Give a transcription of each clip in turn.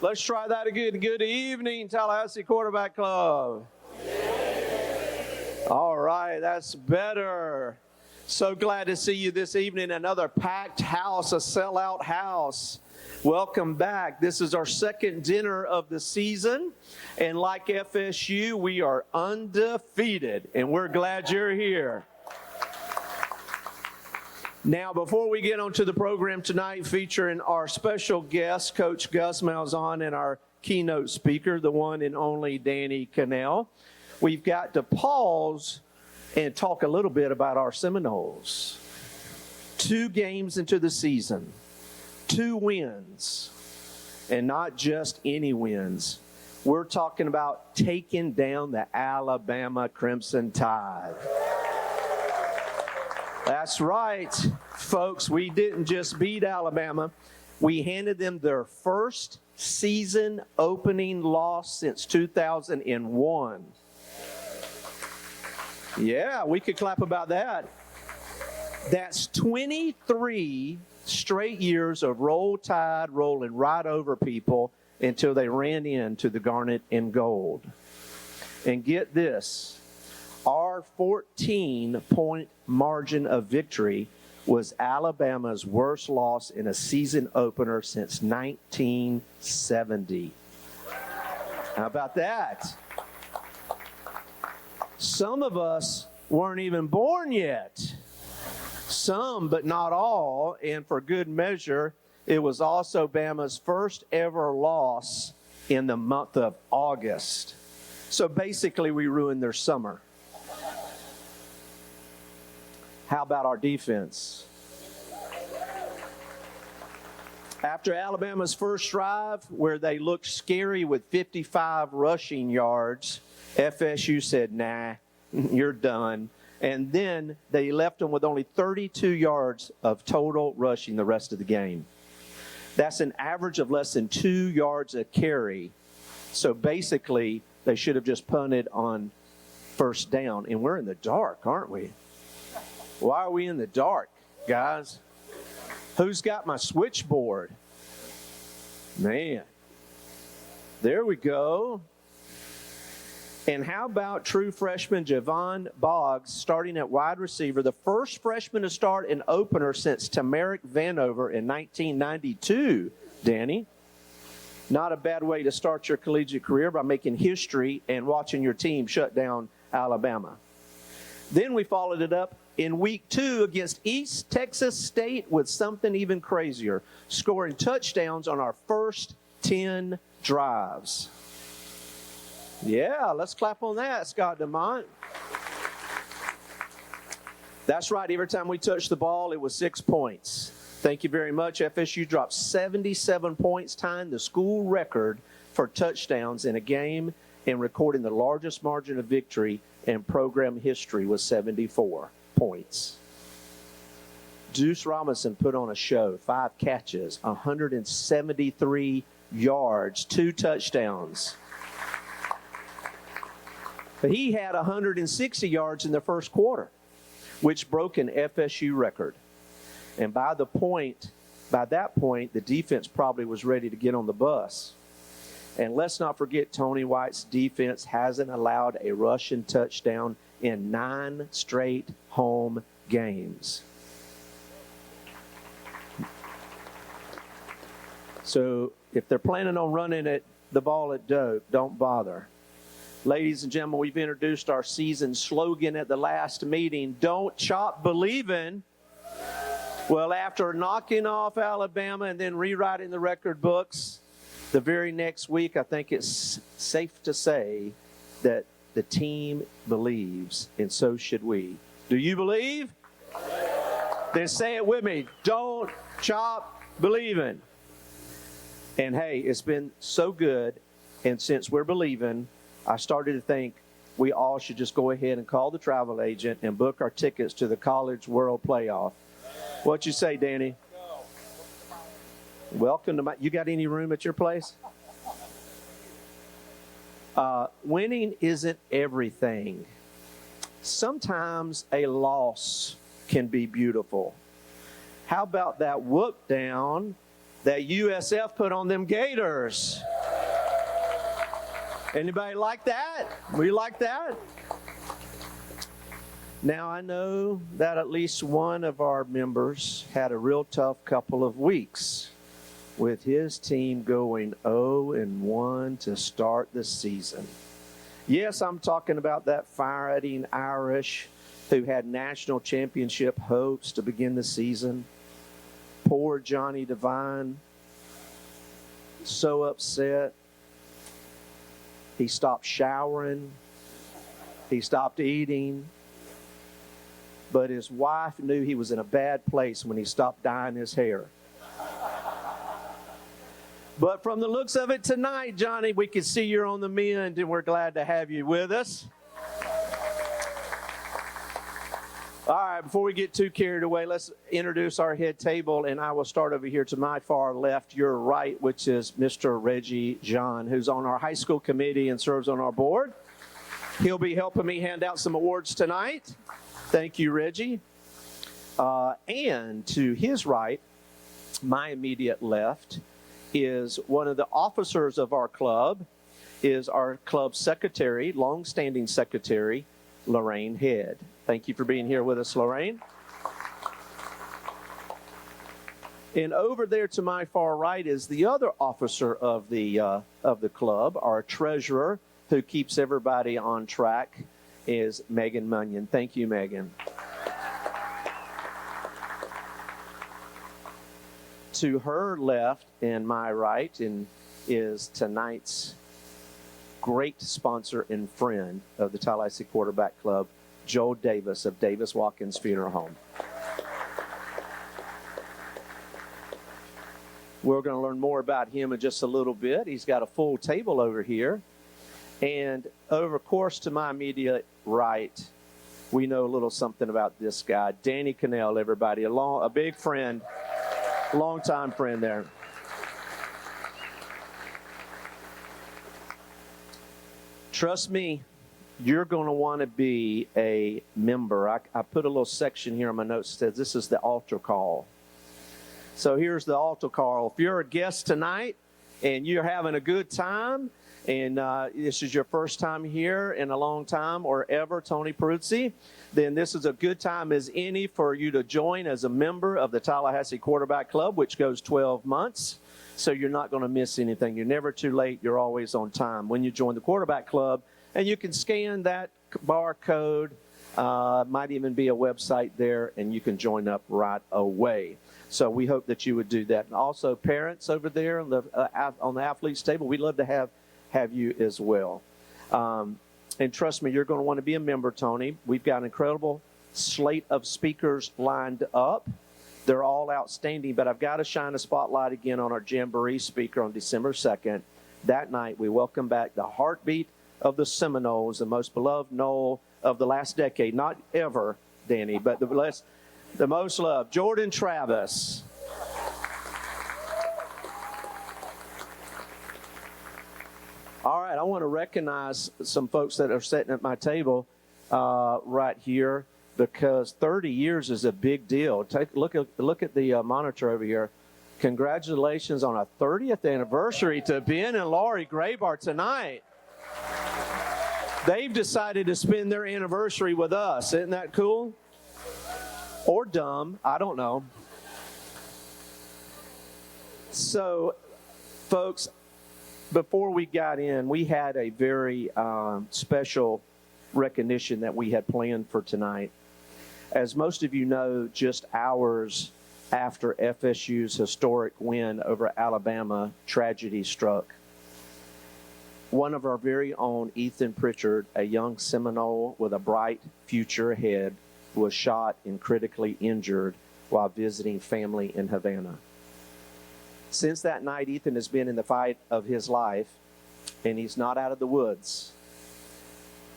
Let's try that again. Good evening, Tallahassee Quarterback Club. All right, that's better. So glad to see you this evening. Another packed house, a sellout house. Welcome back. This is our second dinner of the season. And like FSU, we are undefeated. And we're glad you're here. Now, before we get onto the program tonight, featuring our special guest, Coach Gus Malzahn, and our keynote speaker, the one and only Danny Kanell, we've got to pause and talk a little bit about our Seminoles. 2 games into the season, 2 wins, and not just any wins. We're talking about taking down the Alabama Crimson Tide. That's right, folks. We didn't just beat Alabama. We handed them their first season opening loss since 2001. Yeah, we could clap about that. That's 23 straight years of roll tide rolling right over people until they ran into the garnet and gold. And get this. Our 14-point margin of victory was Alabama's worst loss in a season opener since 1970. How about that? Some of us weren't even born yet. Some, but not all, and for good measure, it was also Bama's first ever loss in the month of August. So basically, we ruined their summer. How about our defense? After Alabama's first drive, where they looked scary with 55 rushing yards, FSU said, nah, you're done. And then they left them with only 32 yards of total rushing the rest of the game. That's an average of less than 2 yards a carry. So basically, they should have just punted on first down. And we're in the dark, aren't we? Why are we in the dark, guys? Who's got my switchboard? Man. There we go. And how about true freshman Javon Boggs starting at wide receiver, the first freshman to start an opener since Tamarick Vanover in 1992, Danny? Not a bad way to start your collegiate career by making history and watching your team shut down Alabama. Then we followed it up in week 2 against East Texas State with something even crazier, scoring touchdowns on our first 10 drives. Yeah, let's clap on that, Scott DeMont. That's right. Every time we touched the ball, it was 6 points. Thank you very much. FSU dropped 77 points, tying the school record for touchdowns in a game and recording the largest margin of victory in program history with 74 points. Deuce Robinson put on a show, 5 catches, 173 yards, 2 touchdowns. But he had 160 yards in the first quarter, which broke an FSU record. And by that point, the defense probably was ready to get on the bus. And let's not forget, Tony White's defense hasn't allowed a rushing touchdown in 9 straight home games. So if they're planning on running the ball at Doak, don't bother. Ladies and gentlemen, we've introduced our season slogan at the last meeting, don't chop believin'. Well, after knocking off Alabama and then rewriting the record books, the very next week, I think it's safe to say that the team believes, and so should we. Do you believe? Then say it with me. Don't chop believin'. And hey, it's been so good, and since we're believing, I started to think we all should just go ahead and call the travel agent and book our tickets to the College World Playoff. What you say, Danny? Welcome to you got any room at your place? Winning isn't everything. Sometimes a loss can be beautiful. How about that whoop down that USF put on them Gators? Anybody like that? We like that? Now, I know that at least one of our members had a real tough couple of weeks with his team going 0-1 to start the season. Yes, I'm talking about that fighting Irish who had national championship hopes to begin the season. Poor Johnny Devine, so upset. He stopped showering. He stopped eating. But his wife knew he was in a bad place when he stopped dyeing his hair. But from the looks of it tonight, Johnny, we can see you're on the mend, and we're glad to have you with us. All right, before we get too carried away, let's introduce our head table, and I will start over here to my far left, your right, which is Mr. Reggie John, who's on our high school committee and serves on our board. He'll be helping me hand out some awards tonight. Thank you, Reggie. And to his right, my immediate left, is one of the officers of our club, is our club secretary, longstanding secretary, Lorraine Head. Thank you for being here with us, Lorraine. And over there to my far right is the other officer of the club, our treasurer, who keeps everybody on track, is Megan Munyon. Thank you, Megan. To her left and my right is tonight's great sponsor and friend of the Tallahassee Quarterback Club, Joel Davis of Davis Watkins Funeral Home. We're going to learn more about him in just a little bit. He's got a full table over here. And over course to my immediate right, we know a little something about this guy, Danny Kanell, everybody, a big friend, longtime friend there. Trust me, you're going to want to be a member. I put a little section here on my notes that says this is the altar call. So here's the altar call. If you're a guest tonight and you're having a good time, and this is your first time here in a long time or ever, Tony Peruzzi, then this is a good time as any for you to join as a member of the Tallahassee Quarterback Club, which goes 12 months. So you're not going to miss anything. You're never too late. You're always on time when you join the Quarterback Club. And you can scan that barcode. Might even be a website there, and you can join up right away. So we hope that you would do that. And also, parents over there on the athletes table, we'd love to have you as well. And trust me, you're going to want to be a member, Tony. We've got an incredible slate of speakers lined up. They're all outstanding, but I've got to shine a spotlight again on our Jamboree speaker on December 2nd. That night, we welcome back the heartbeat of the Seminoles, the most beloved Nole of the last decade. Not ever, Danny, but the most loved, Jordan Travis. All right, I want to recognize some folks that are sitting at my table right here, because 30 years is a big deal. Look at the monitor over here. Congratulations on a 30th anniversary to Ben and Laurie Graybar tonight. They've decided to spend their anniversary with us. Isn't that cool? Or dumb, I don't know. So, folks, before we got in, we had a very special recognition that we had planned for tonight. As most of you know, just hours after FSU's historic win over Alabama, tragedy struck. One of our very own, Ethan Pritchard, a young Seminole with a bright future ahead, was shot and critically injured while visiting family in Havana. Since that night, Ethan has been in the fight of his life, and he's not out of the woods.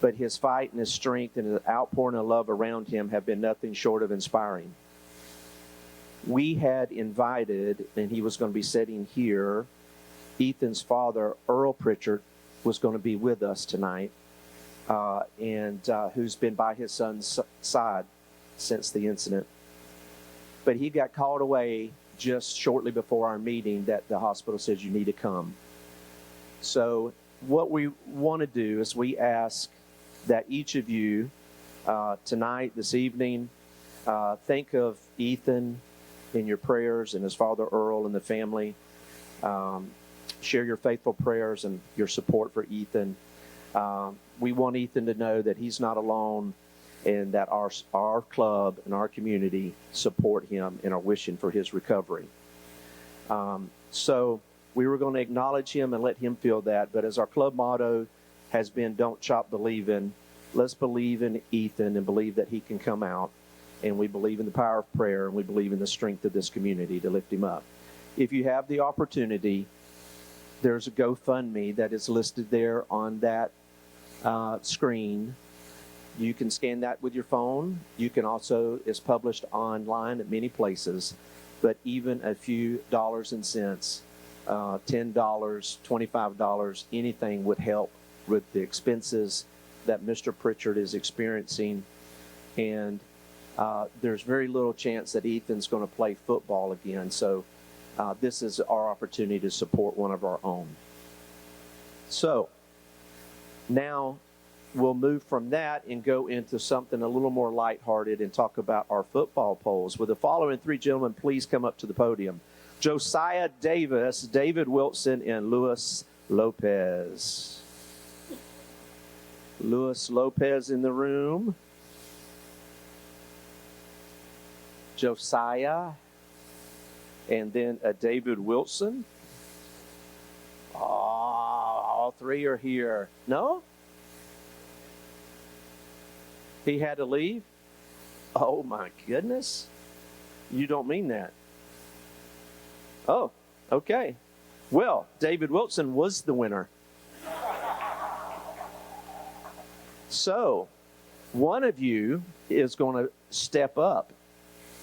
But his fight and his strength and his outpouring of love around him have been nothing short of inspiring. We had invited, and he was going to be sitting here, Ethan's father, Earl Pritchard, was going to be with us tonight, and who's been by his son's side since the incident. But he got called away just shortly before our meeting that the hospital says you need to come. So what we want to do is we ask that each of you tonight, this evening, think of Ethan in your prayers and his father Earl and the family. Share your faithful prayers and your support for Ethan. We want Ethan to know that he's not alone and that our club and our community support him and are wishing for his recovery. So we were going to acknowledge him and let him feel that. But as our club motto has been, don't stop believing, let's believe in Ethan and believe that he can come out. And we believe in the power of prayer, and we believe in the strength of this community to lift him up. If you have the opportunity, there's a GoFundMe that is listed there on that screen. You can scan that with your phone. You can also, it's published online at many places, but even a few dollars and cents, $10, $25, anything would help with the expenses that Mr. Pritchard is experiencing. And there's very little chance that Ethan's going to play football again. So this is our opportunity to support one of our own. So now we'll move from that and go into something a little more lighthearted and talk about our football polls. Will the following three gentlemen please come up to the podium? Josiah Davis, David Wilson, and Luis Lopez. Luis Lopez in the room. Josiah, and then David Wilson. Oh, all three are here. No? He had to leave? Oh, my goodness. You don't mean that. Oh, okay. Well, David Wilson was the winner. So, one of you is going to step up,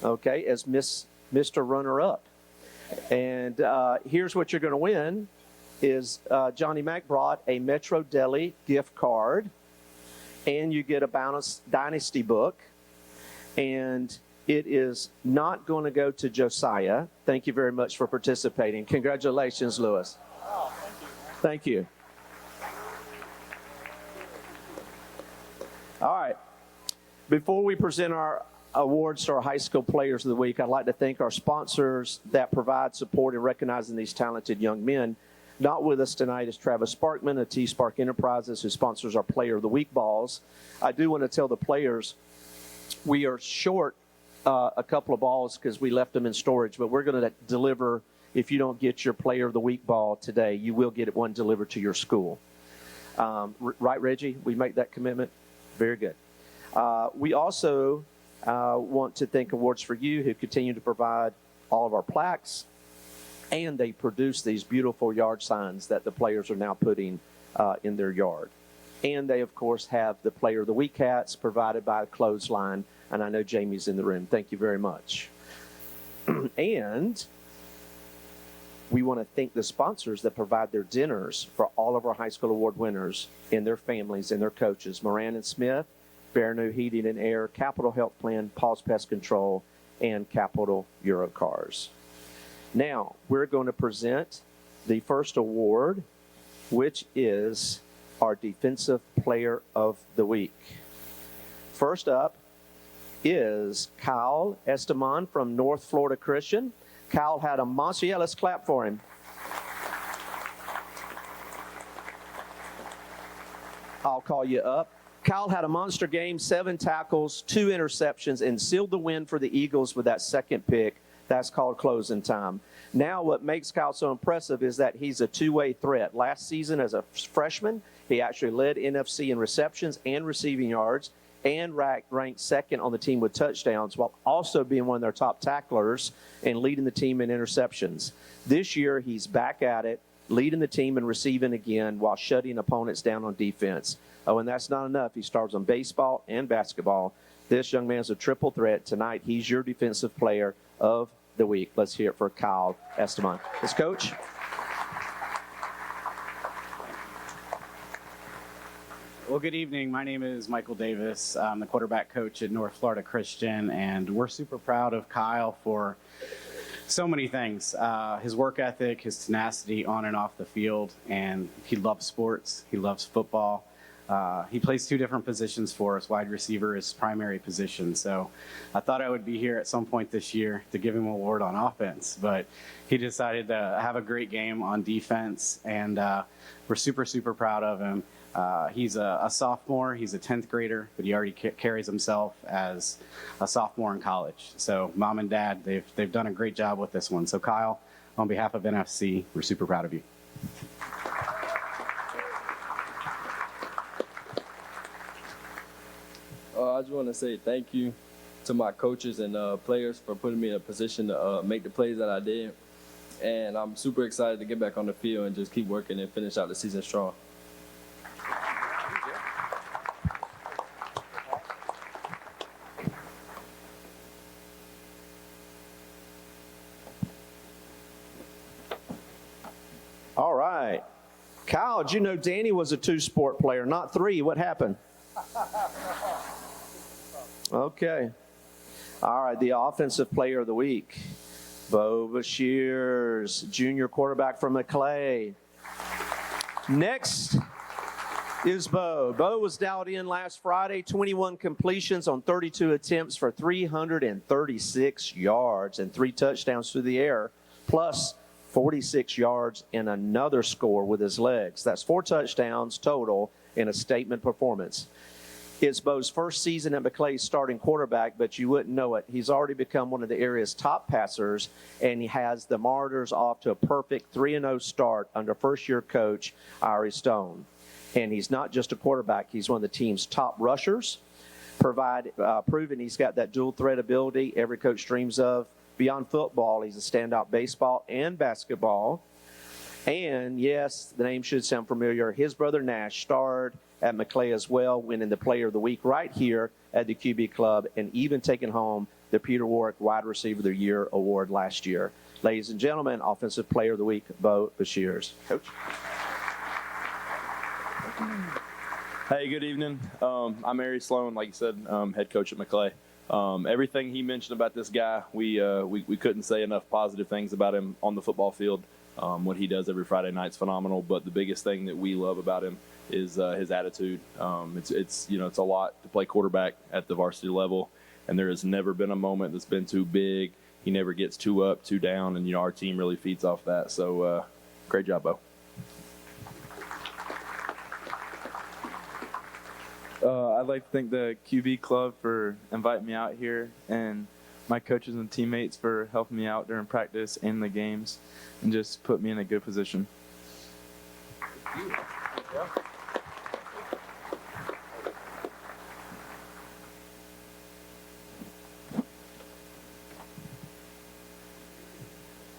okay, as Mr. Runner-Up. And here's what you're going to win is Johnny Mac brought a Metro Deli gift card, and you get a Bounce Dynasty book, and it is not going to go to Josiah. Thank you very much for participating. Congratulations, Louis. Oh, thank you. All right. Before we present our awards to our high school players of the week, I'd like to thank our sponsors that provide support in recognizing these talented young men. Not with us tonight is Travis Sparkman of T-Spark Enterprises, who sponsors our Player of the Week balls. I do want to tell the players we are short a couple of balls because we left them in storage, but we're going to deliver. If you don't get your Player of the Week ball today, you will get one delivered to your school. Right, Reggie? We make that commitment? Very good. We also want to thank Awards for You, who continue to provide all of our plaques, and they produce these beautiful yard signs that the players are now putting in their yard. And they, of course, have the Player of the Week hats provided by Clothesline, and I know Jamie's in the room. Thank you very much. And we want to thank the sponsors that provide their dinners for all of our high school award winners and their families and their coaches. Moran and Smith, Bear New Heating and Air, Capital Health Plan, Paul's Pest Control, and Capital Eurocars. Now, we're going to present the first award, which is our Defensive Player of the Week. First up is Kyle Esteman from North Florida Christian. Kyle had a monster. Yeah, let's clap for him. I'll call you up. Kyle had a monster game, 7 tackles, 2 interceptions, and sealed the win for the Eagles with that second pick. That's called closing time. Now what makes Kyle so impressive is that he's a two-way threat. Last season as a freshman, he actually led NFC in receptions and receiving yards and ranked second on the team with touchdowns, while also being one of their top tacklers and leading the team in interceptions. This year, he's back at it, leading the team in receiving again while shutting opponents down on defense. Oh, and that's not enough. He stars on baseball and basketball. This young man's a triple threat. Tonight, he's your Defensive Player of the Week. Let's hear it for Kyle Esteman. His coach. Well, good evening. My name is Michael Davis. I'm the quarterback coach at North Florida Christian, and we're super proud of Kyle for So many things. His work ethic, his tenacity on and off the field, and he loves sports. He loves football. He plays two different positions for us. Wide receiver is his primary position. So I thought I would be here at some point this year to give him an award on offense, but he decided to have a great game on defense, and we're super, super proud of him. He's a sophomore. He's a 10th grader, but he already carries himself as a sophomore in college. So mom and dad, they've done a great job with this one. So Kyle, on behalf of NFC, we're super proud of you. I just want to say thank you to my coaches and players for putting me in a position to make the plays that I did. And I'm super excited to get back on the field and just keep working and finish out the season strong. All right. Kyle, did you know Danny was a two-sport player, not three? What happened? Okay. All right, the offensive player of the week. Bo Bashir's junior quarterback from McClay. Next is Bo. Bo was dialed in last Friday, 21 completions on 32 attempts for 336 yards and 3 touchdowns through the air, plus 46 yards and another score with his legs. That's 4 touchdowns total in a statement performance. It's Bo's first season at McClay's starting quarterback, but you wouldn't know it. He's already become one of the area's top passers, and he has the Martyrs off to a perfect 3-0 start under first-year coach Irie Stone. And he's not just a quarterback. He's one of the team's top rushers, proven he's got that dual threat ability every coach dreams of. Beyond football, he's a standout baseball and basketball. And, yes, the name should sound familiar. His brother Nash starred at McClay as well, winning the Player of the Week right here at the QB Club, and even taking home the Peter Warwick Wide Receiver of the Year award last year. Ladies and gentlemen, Offensive Player of the Week, Bo Bashirs. Coach. Hey, good evening. I'm Mary Sloan, like you said, head coach at McClay. Everything he mentioned about this guy, we couldn't say enough positive things about him on the football field. What he does every Friday night is phenomenal, but the biggest thing that we love about him is his attitude. It's a lot to play quarterback at the varsity level, and there has never been a moment that's been too big. He never gets too up, too down, and our team really feeds off that. So great job, Bo. I'd like to thank the QB Club for inviting me out here, and my coaches and teammates for helping me out during practice and the games, and just put me in a good position.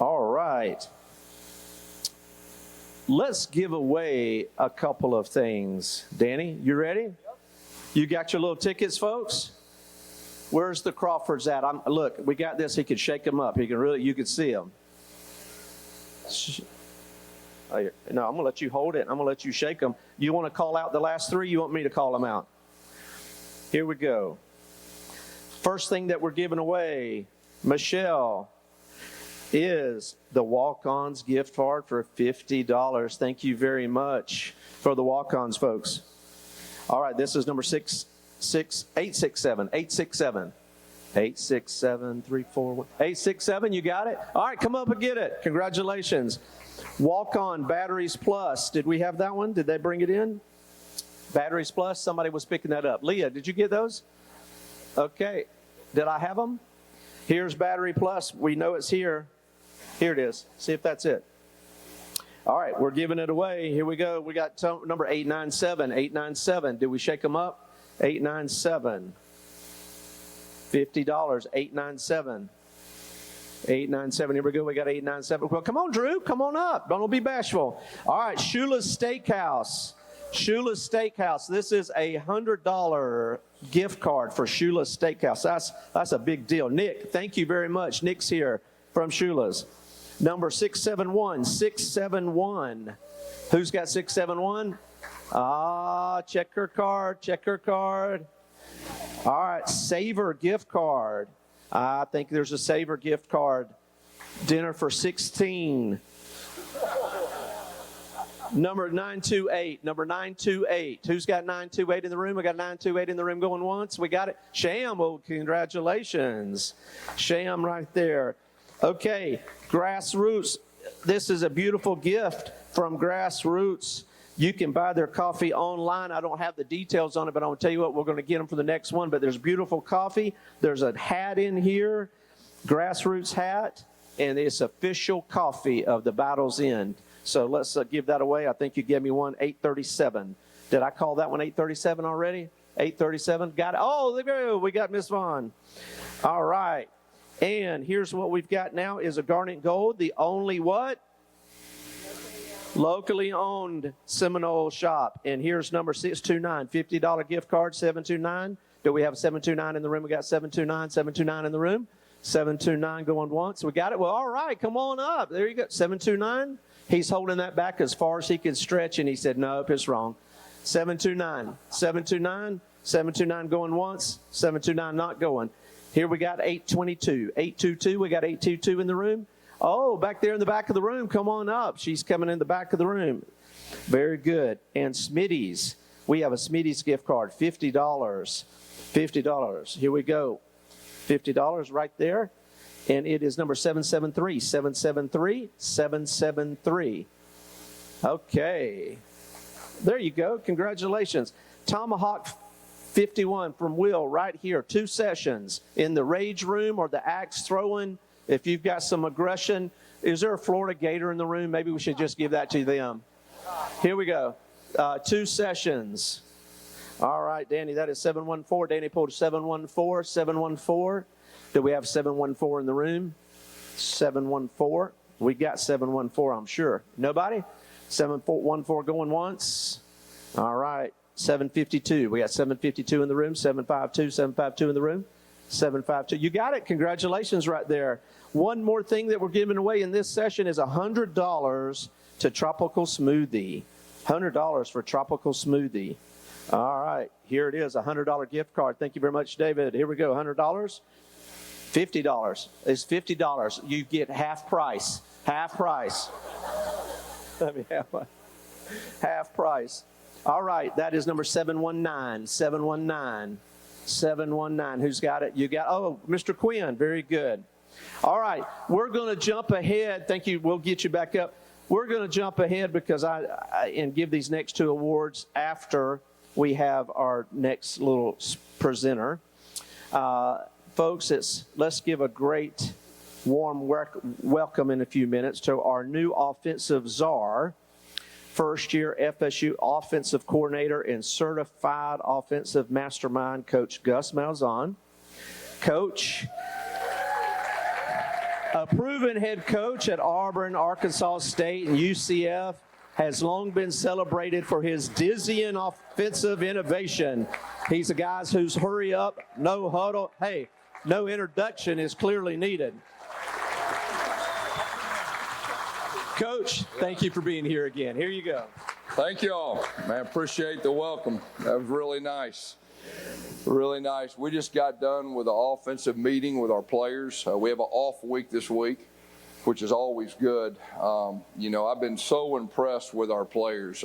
All right. Let's give away a couple of things. Danny, you ready? Yep. You got your little tickets, folks? Where's the Crawfords at? Look, we got this. He could shake them up. You could see them. No, I'm going to let you hold it. I'm going to let you shake them. You want to call out the last 3? You want me to call them out? Here we go. First thing that we're giving away, Michelle, is the Walk-Ons gift card for $50. Thank you very much for the Walk-Ons, folks. All right, this is number 867. 867-341. 867, you got it? All right, come up and get it. Congratulations. Walk-On Batteries Plus. Did we have that one? Did they bring it in? Batteries Plus, somebody was picking that up. Leah, did you get those? Okay. Did I have them? Here's Battery Plus. We know it's here. Here it is. See if that's it. All right, we're giving it away. Here we go. We got number 897. 897. Did we shake them up? 897. $50. 897. 897. Here we go. We got 897. Well, come on, Drew. Come on up. Don't be bashful. All right, Shula's Steakhouse. Shula's Steakhouse. This is a $100 gift card for Shula's Steakhouse. That's a big deal. Nick, thank you very much. Nick's here from Shula's. Number 671. 671. Who's got 671? Check her card. Check her card. All right, Savor gift card. I think there's a Savor gift card Dinner for 16. Number 928. Number 928. Who's got 928 in the room? We got 928 in the room going once. We got it. Sham. Well, congratulations. Sham right there. Okay. Grassroots. This is a beautiful gift from Grassroots. You can buy their coffee online. I don't have the details on it, but I'll tell you what, we're going to get them for the next one. But there's beautiful coffee. There's a hat in here, Grassroots hat, and it's official coffee of the Battle's End. So let's give that away. I think you gave me one, $8.37. Did I call that one $8.37 already? $8.37. Got it. Oh, there we go. We got Miss Vaughn. All right. And here's what we've got now is a Garnet Gold, the only what? Locally owned Seminole shop. And here's number 629, $50 gift card, 729. Do we have 729 in the room? We got 729, 729 in the room. 729 going once. We got it. Well, all right, come on up. There you go. 729. He's holding that back as far as he can stretch, and he said, nope, it's wrong. 729, 729, 729 going once, 729 not going. Here we got 822, 822. We got 822 in the room. Oh, back there in the back of the room, come on up. She's coming in the back of the room. Very good. And Smitty's. We have a Smitty's gift card, $50. $50. Here we go. $50 right there. And it is number 773, 773, 773. Okay. There you go. Congratulations. Tomahawk 51 from Will right here. 2 sessions in the rage room or the axe throwing. If you've got some aggression, is there a Florida Gator in the room? Maybe we should just give that to them. Here we go. 2 sessions. All right, Danny, that is 714. Danny pulled 714, 714. Do we have 714 in the room? 714. We got 714, I'm sure. Nobody? 714 going once. All right. 752. We got 752 in the room. 752. 752 in the room. 752. You got it. Congratulations right there. One more thing that we're giving away in this session is $100 to Tropical Smoothie. $100 for Tropical Smoothie. All right. Here it is, a $100 gift card. Thank you very much, David. Here we go. $100. $50. It's $50. You get half price. Half price. Let me have one. Half price. All right. That is number 719. 719. 719. Who's got it? You got, oh, Mr. Quinn. Very good. All right. We're going to jump ahead. Thank you. We'll get you back up. We're going to jump ahead because and give these next 2 awards after we have our next little presenter. Folks, let's give a great warm welcome in a few minutes to our new offensive czar, first-year FSU offensive coordinator and certified offensive mastermind, Coach Gus Malzahn. Coach, a proven head coach at Auburn, Arkansas State, and UCF, has long been celebrated for his dizzying offensive innovation. He's a guy who's hurry up, no huddle. Hey, no introduction is clearly needed. Coach, thank you for being here again. Here you go. Thank you all. Man, appreciate the welcome. That was really nice. Really nice. We just got done with an offensive meeting with our players. We have an off week this week, which is always good. I've been so impressed with our players.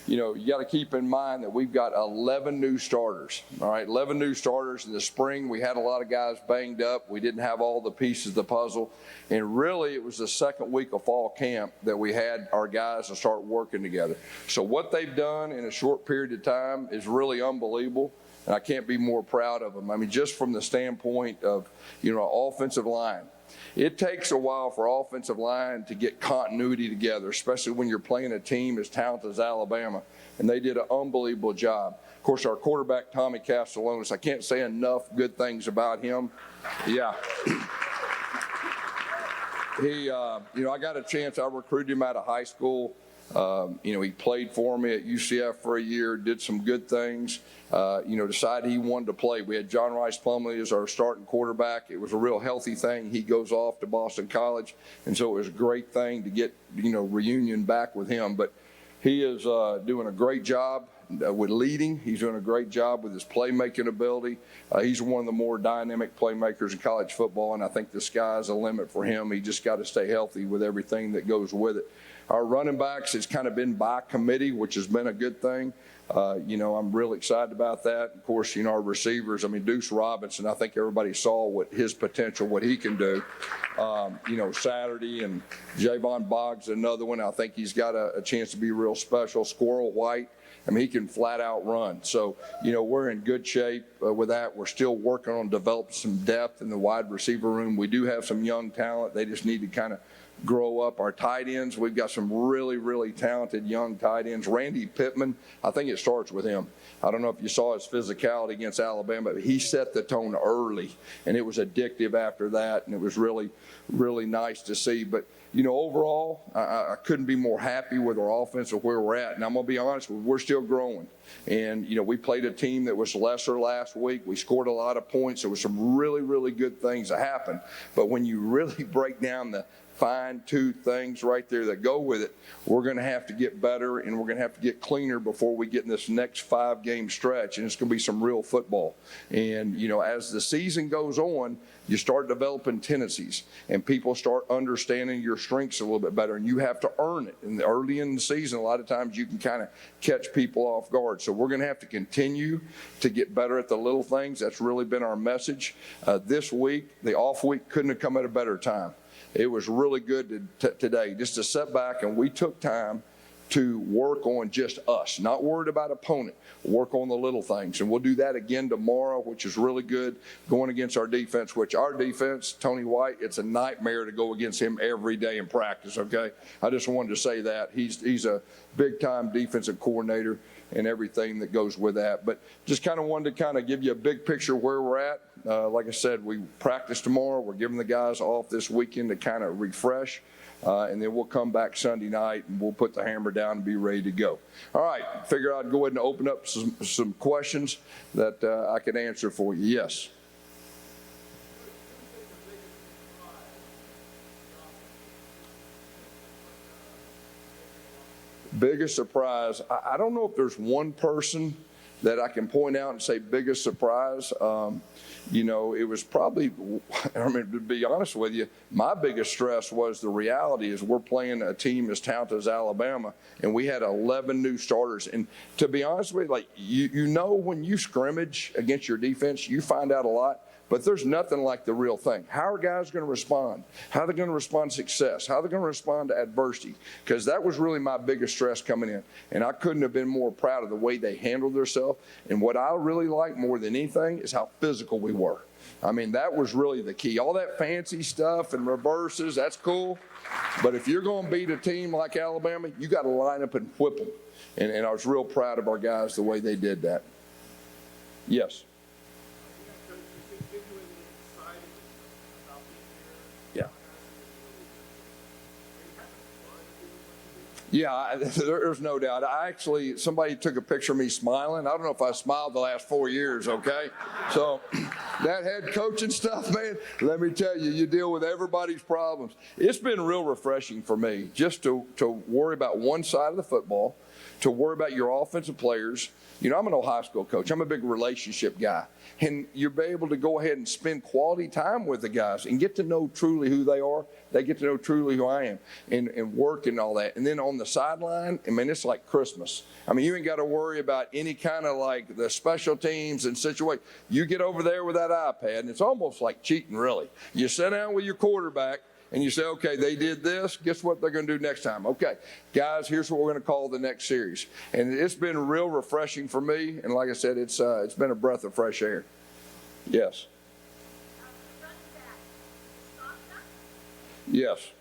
You got to keep in mind that we've got 11 new starters. All right, 11 new starters in the spring. We had a lot of guys banged up. We didn't have all the pieces of the puzzle. And really, it was the second week of fall camp that we had our guys to start working together. So what they've done in a short period of time is really unbelievable. And I can't be more proud of them. I mean, just from the standpoint of, offensive line. It takes a while for offensive line to get continuity together, especially when you're playing a team as talented as Alabama. And they did an unbelievable job. Of course, our quarterback, Tommy Castellanos, I can't say enough good things about him. Yeah. I got a chance. I recruited him out of high school. He played for me at UCF for a year, did some good things, decided he wanted to play. We had John Rice Plumlee as our starting quarterback. It was a real healthy thing. He goes off to Boston College, and so it was a great thing to get, reunion back with him. But He is doing a great job with leading. He's doing a great job with his playmaking ability. He's one of the more dynamic playmakers in college football, and I think the sky's the limit for him. He just got to stay healthy with everything that goes with it. Our running backs has kind of been by committee, which has been a good thing. I'm really excited about that. Of course, our receivers, Deuce Robinson, I think everybody saw what his potential, what he can do. Saturday, and Javon Boggs, another one. I think he's got a chance to be real special. Squirrel White, he can flat out run. So, we're in good shape with that. We're still working on developing some depth in the wide receiver room. We do have some young talent. They just need to kind of grow up. Our tight ends, we've got some really, really talented young tight ends. Randy Pittman, I think it starts with him. I don't know if you saw his physicality against Alabama, but he set the tone early, and it was addictive after that, and it was really, really nice to see. But, overall, I couldn't be more happy with our offense of where we're at. And I'm going to be honest, we're still growing. And, we played a team that was lesser last week. We scored a lot of points. There were some really, really good things that happened. But when you really break down the fine-tooth things right there that go with it, we're going to have to get better, and we're going to have to get cleaner before we get in this next 5-game stretch, and it's going to be some real football. And, as the season goes on, you start developing tendencies, and people start understanding your strengths a little bit better, and you have to earn it. And early in the season, a lot of times you can kind of catch people off guard. So we're going to have to continue to get better at the little things. That's really been our message. This week, the off week, couldn't have come at a better time. It was really good today just to sit back, and we took time to work on just us, not worried about opponent, work on the little things. And we'll do that again tomorrow, which is really good, going against our defense, which our defense, Tony White, it's a nightmare to go against him every day in practice, okay? I just wanted to say that. He's a big-time defensive coordinator and everything that goes with that. But just kind of wanted to kind of give you a big picture of where we're at. Like I said, we practice tomorrow. We're giving the guys off this weekend to kind of refresh. And then we'll come back Sunday night and we'll put the hammer down and be ready to go. All right, figure I'd go ahead and open up some questions that I can answer for you. Yes. Biggest surprise, I don't know if there's one person that I can point out and say biggest surprise. It was probably, to be honest with you, my biggest stress was the reality is we're playing a team as talented as Alabama, and we had 11 new starters. And to be honest with you, when you scrimmage against your defense, you find out a lot. But there's nothing like the real thing. How are guys going to respond? How are they going to respond to success? How are they going to respond to adversity? Because that was really my biggest stress coming in. And I couldn't have been more proud of the way they handled themselves. And what I really like more than anything is how physical we were. That was really the key. All that fancy stuff and reverses, that's cool. But if you're going to beat a team like Alabama, you got to line up and whip them. And I was real proud of our guys the way they did that. Yes. Yeah, there's no doubt. Somebody took a picture of me smiling. I don't know if I smiled the last 4 years, okay? So that head coaching stuff, man, let me tell you, you deal with everybody's problems. It's been real refreshing for me just to worry about one side of the football, to worry about your offensive players. I'm an old high school coach. I'm a big relationship guy. And you'll be able to go ahead and spend quality time with the guys and get to know truly who they are. They get to know truly who I am and work and all that. And then on the sideline, it's like Christmas. You ain't got to worry about any kind of like the special teams and situation. You get over there with that iPad, and it's almost like cheating, really. You sit down with your quarterback, and you say, okay, they did this. Guess what they're going to do next time? Okay, guys, here's what we're going to call the next series. And it's been real refreshing for me. And like I said, it's been a breath of fresh air. Yes. Yes.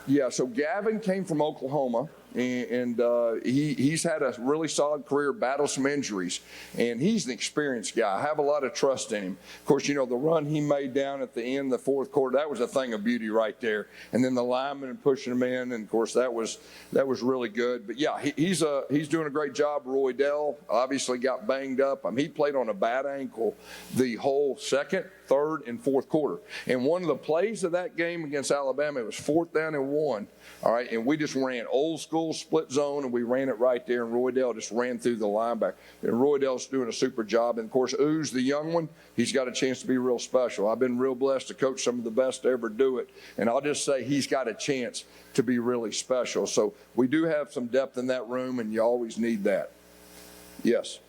Yeah, so Gavin came from Oklahoma. and he's had a really solid career, battled some injuries, and he's an experienced guy. I have a lot of trust in him. Of course, the run he made down at the end of the fourth quarter, that was a thing of beauty right there. And then the lineman and pushing him in, and of course that was really good. But yeah, he's doing a great job. Roy Dell obviously got banged up. He played on a bad ankle the whole second, third, and fourth quarter. And one of the plays of that game against Alabama, it was 4th down and 1. All right, and we just ran old school split zone, and we ran it right there, and Roy Dell just ran through the linebacker. And Roy Dell's doing a super job. And of course, Ooze, the young one, he's got a chance to be real special. I've been real blessed to coach some of the best to ever do it. And I'll just say he's got a chance to be really special. So we do have some depth in that room, and you always need that. Yes.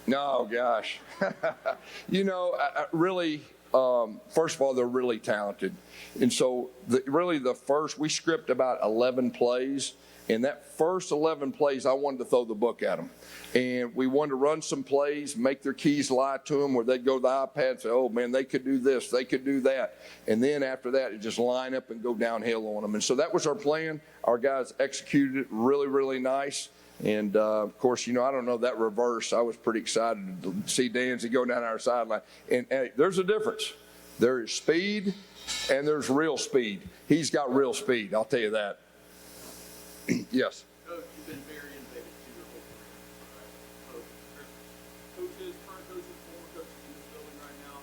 No, gosh. Really, first of all, they're really talented. And so we script about 11 plays. And that first 11 plays, I wanted to throw the book at them. And we wanted to run some plays, make their keys lie to them, where they'd go to the iPad and say, oh, man, they could do this, they could do that. And then after that, it just line up and go downhill on them. And so that was our plan. Our guys executed it really, really nice. And, of course, I don't know that reverse. I was pretty excited to see Danzy go down our sideline. And there's a difference. There is speed and there's real speed. He's got real speed, I'll tell you that. Yes. Coach, you've been very innovative to your whole career. Right? So, coaches, current coaches, former coaches in this building right now,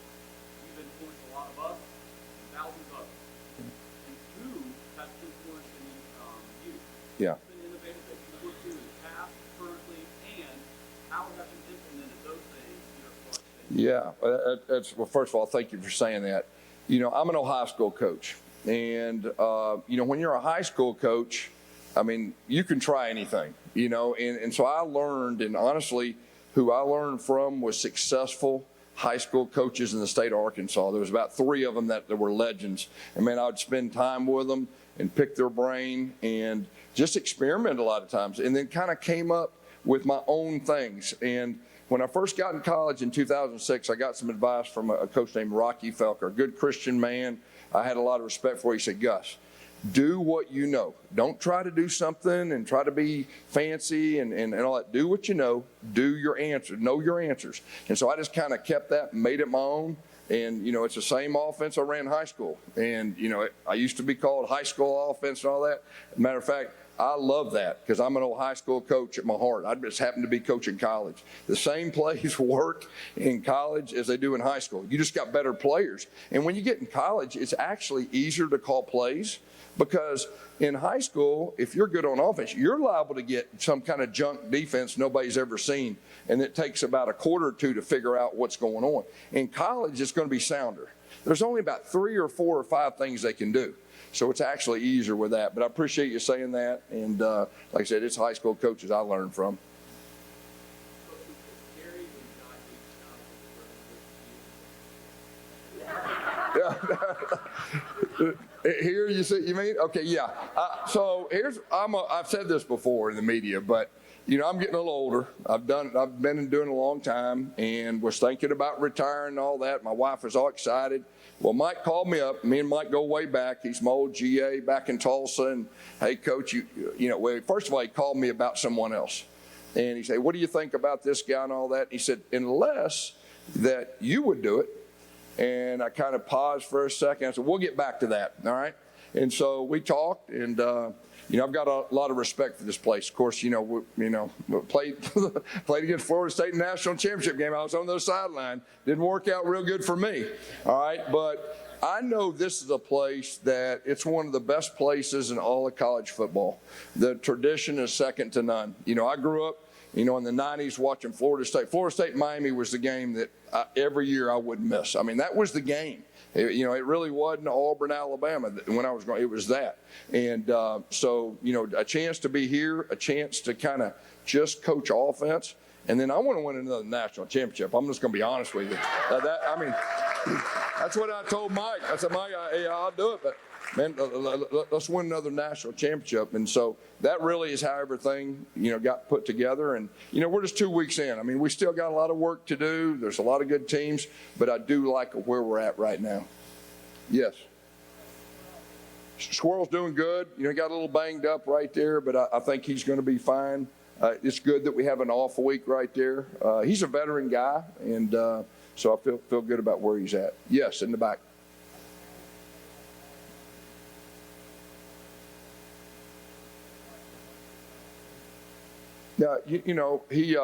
you've influenced a lot of us and thousands of others. And who has influenced in you? Yeah. What's been innovative that you look to in the past, currently, and how have you implemented those things in your club? Yeah. Well, first of all, thank you for saying that. I'm an Ohio school coach. And, when you're a high school coach, you can try anything, and so I learned, and honestly, who I learned from was successful high school coaches in the state of Arkansas. There was about 3 of them that were legends. And I would spend time with them and pick their brain and just experiment a lot of times, and then kind of came up with my own things. And when I first got in college in 2006, I got some advice from a coach named Rocky Felker, a good Christian man. I had a lot of respect for. He said, Gus, do what you know. Don't try to do something and try to be fancy and all that. Do what you know. Do your answers. Know your answers. And so I just kind of kept that, made it my own. And, it's the same offense I ran in high school. And, I used to be called high school offense and all that. Matter of fact, I love that because I'm an old high school coach at my heart. I just happen to be coaching college. The same plays work in college as they do in high school. You just got better players. And when you get in college, it's actually easier to call plays. Because in high school, if you're good on offense, you're liable to get some kind of junk defense nobody's ever seen. And it takes about a quarter or 2 to figure out what's going on. In college, it's going to be sounder. There's only about 3 or 4 or 5 things they can do. So it's actually easier with that. But I appreciate you saying that. And like I said, it's high school coaches I learned from. Here you see, you mean? Okay, yeah. So I've said this before in the media, but I'm getting a little older. I've been doing it a long time, and was thinking about retiring and all that. My wife was all excited. Well, Mike called me up. Me and Mike go way back. He's my old GA back in Tulsa. And hey, Coach, well, first of all, he called me about someone else, and he said, "What do you think about this guy and all that?" And he said, "Unless that you would do it." And I kind of paused for a second. I said, "We'll get back to that." All right. And so we talked, and I've got a lot of respect for this place. Of course, we played against Florida State in the national championship game. I was on the sideline. Didn't work out real good for me. All right, but I know this is a place that it's one of the best places in all of college football. The tradition is second to none. I grew up, in the 90s watching Florida State. Florida State and Miami was the game that every year I wouldn't miss. That was the game. It really wasn't Auburn, Alabama when I was going. It was that. And so, a chance to be here, a chance to kind of just coach offense. And then I want to win another national championship. I'm just going to be honest with you. That's what I told Mike. I said, Mike, I'll do it, but man, let's win another national championship. And so that really is how everything, got put together. And, we're just 2 weeks in. I mean, we still got a lot of work to do. There's a lot of good teams, but I do like where we're at right now. Yes. Squirrel's doing good. He got a little banged up right there, but I think he's going to be fine. It's good that we have an off week right there. He's a veteran guy, and so I feel good about where he's at. Yes, in the back. Yeah, he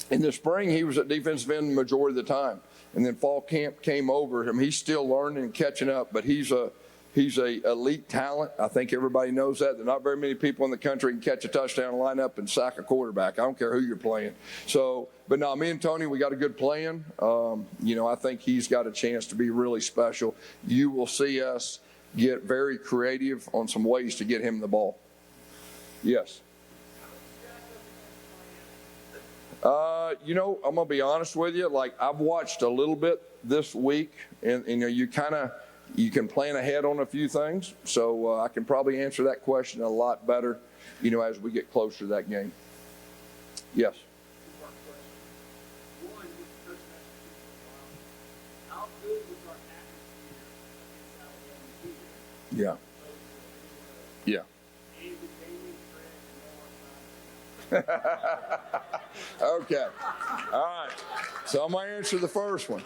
in the spring he was at defensive end the majority of the time, and then fall camp came over him. He's still learning and catching up, but he's a elite talent. I think everybody knows that. There are not very many people in the country can catch a touchdown, line up, and sack a quarterback. I don't care who you're playing. So, but no, me and Tony, we got a good plan. I think he's got a chance to be really special. You will see us get very creative on some ways to get him the ball. Yes. I'm gonna be honest with you. Like, I've watched a little bit this week, and you can plan ahead on a few things. So I can probably answer that question a lot better, as we get closer to that game. Yes. Yeah. Yeah. Okay. All right. So I'm going to answer the first one.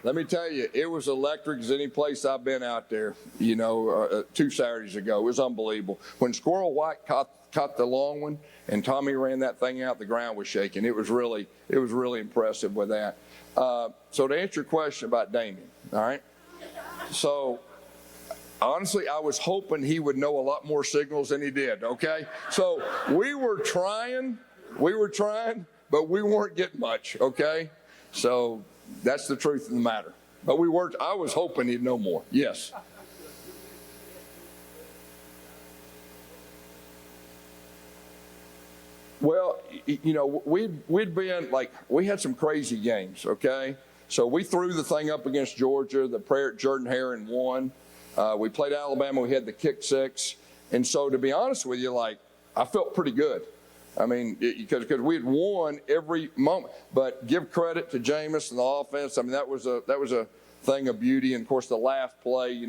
Let me tell you, it was electric as any place I've been out there, 2 Saturdays ago. It was unbelievable. When Squirrel White caught the long one and Tommy ran that thing out, the ground was shaking. It was really impressive with that. So to answer your question about Damien, all right? So honestly, I was hoping he would know a lot more signals than he did, okay? So we were trying, but we weren't getting much, okay? So that's the truth of the matter. But I was hoping he'd know more. Yes. Well, we'd been like, we had some crazy games, okay? So we threw the thing up against Georgia, the prayer at Jordan Heron won. We played Alabama, we had the kick six. And so to be honest with you, I felt pretty good. I mean, because we had won every moment. But give credit to Jameis and the offense. I mean, that was a thing of beauty. And of course, the laugh play,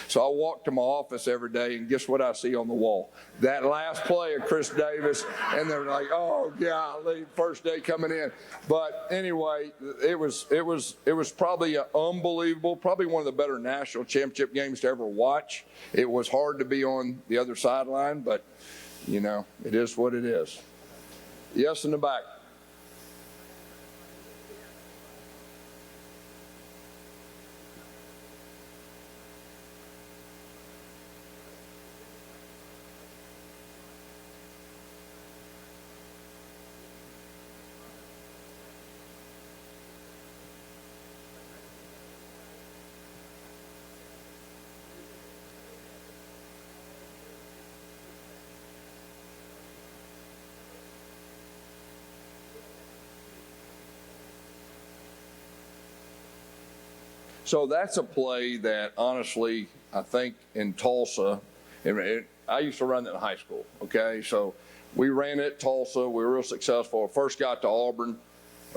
so I walk to my office every day, and guess what I see on the wall? That last play of Chris Davis, and they're like, "Oh, golly, first day coming in." But anyway, it was probably unbelievable, probably one of the better national championship games to ever watch. It was hard to be on the other sideline, but it is what it is. Yes, in the back. So that's a play that, honestly, I think in Tulsa, and I used to run that in high school, okay? So we ran it at Tulsa. We were real successful. First got to Auburn,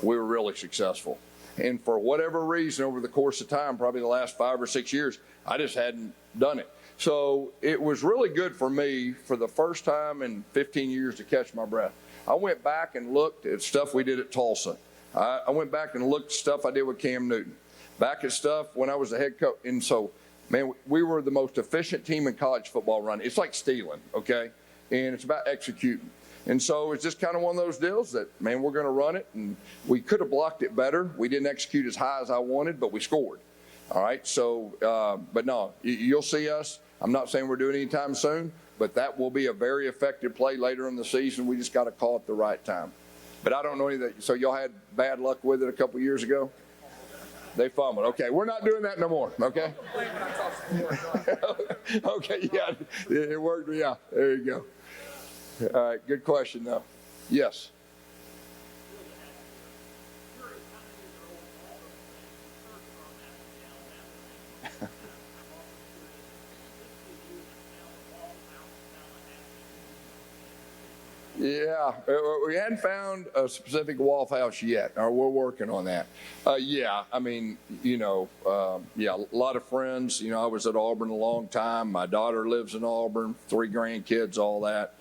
we were really successful. And for whatever reason, over the course of time, probably the last 5 or 6 years, I just hadn't done it. So it was really good for me for the first time in 15 years to catch my breath. I went back and looked at stuff we did at Tulsa. I went back and looked at stuff I did with Cam Newton. Back at stuff when I was the head coach. And so, man, we were the most efficient team in college football running. It's like stealing, okay? And it's about executing. And so it's just kind of one of those deals that, man, we're going to run it. And we could have blocked it better. We didn't execute as high as I wanted, but we scored. All right? So, but no, you'll see us. I'm not saying we're doing it anytime soon, but that will be a very effective play later in the season. We just got to call it the right time. But I don't know any of that. So y'all had bad luck with it a couple years ago? They fumbled. Okay, we're not doing that no more. Okay. Okay, yeah, it worked. Yeah, there you go. All right, good question though. Yes. Yeah, we hadn't found a specific Waffle House yet, or we're working on that. Yeah, I mean, yeah, a lot of friends. I was at Auburn a long time. My daughter lives in Auburn, 3 grandkids, all that.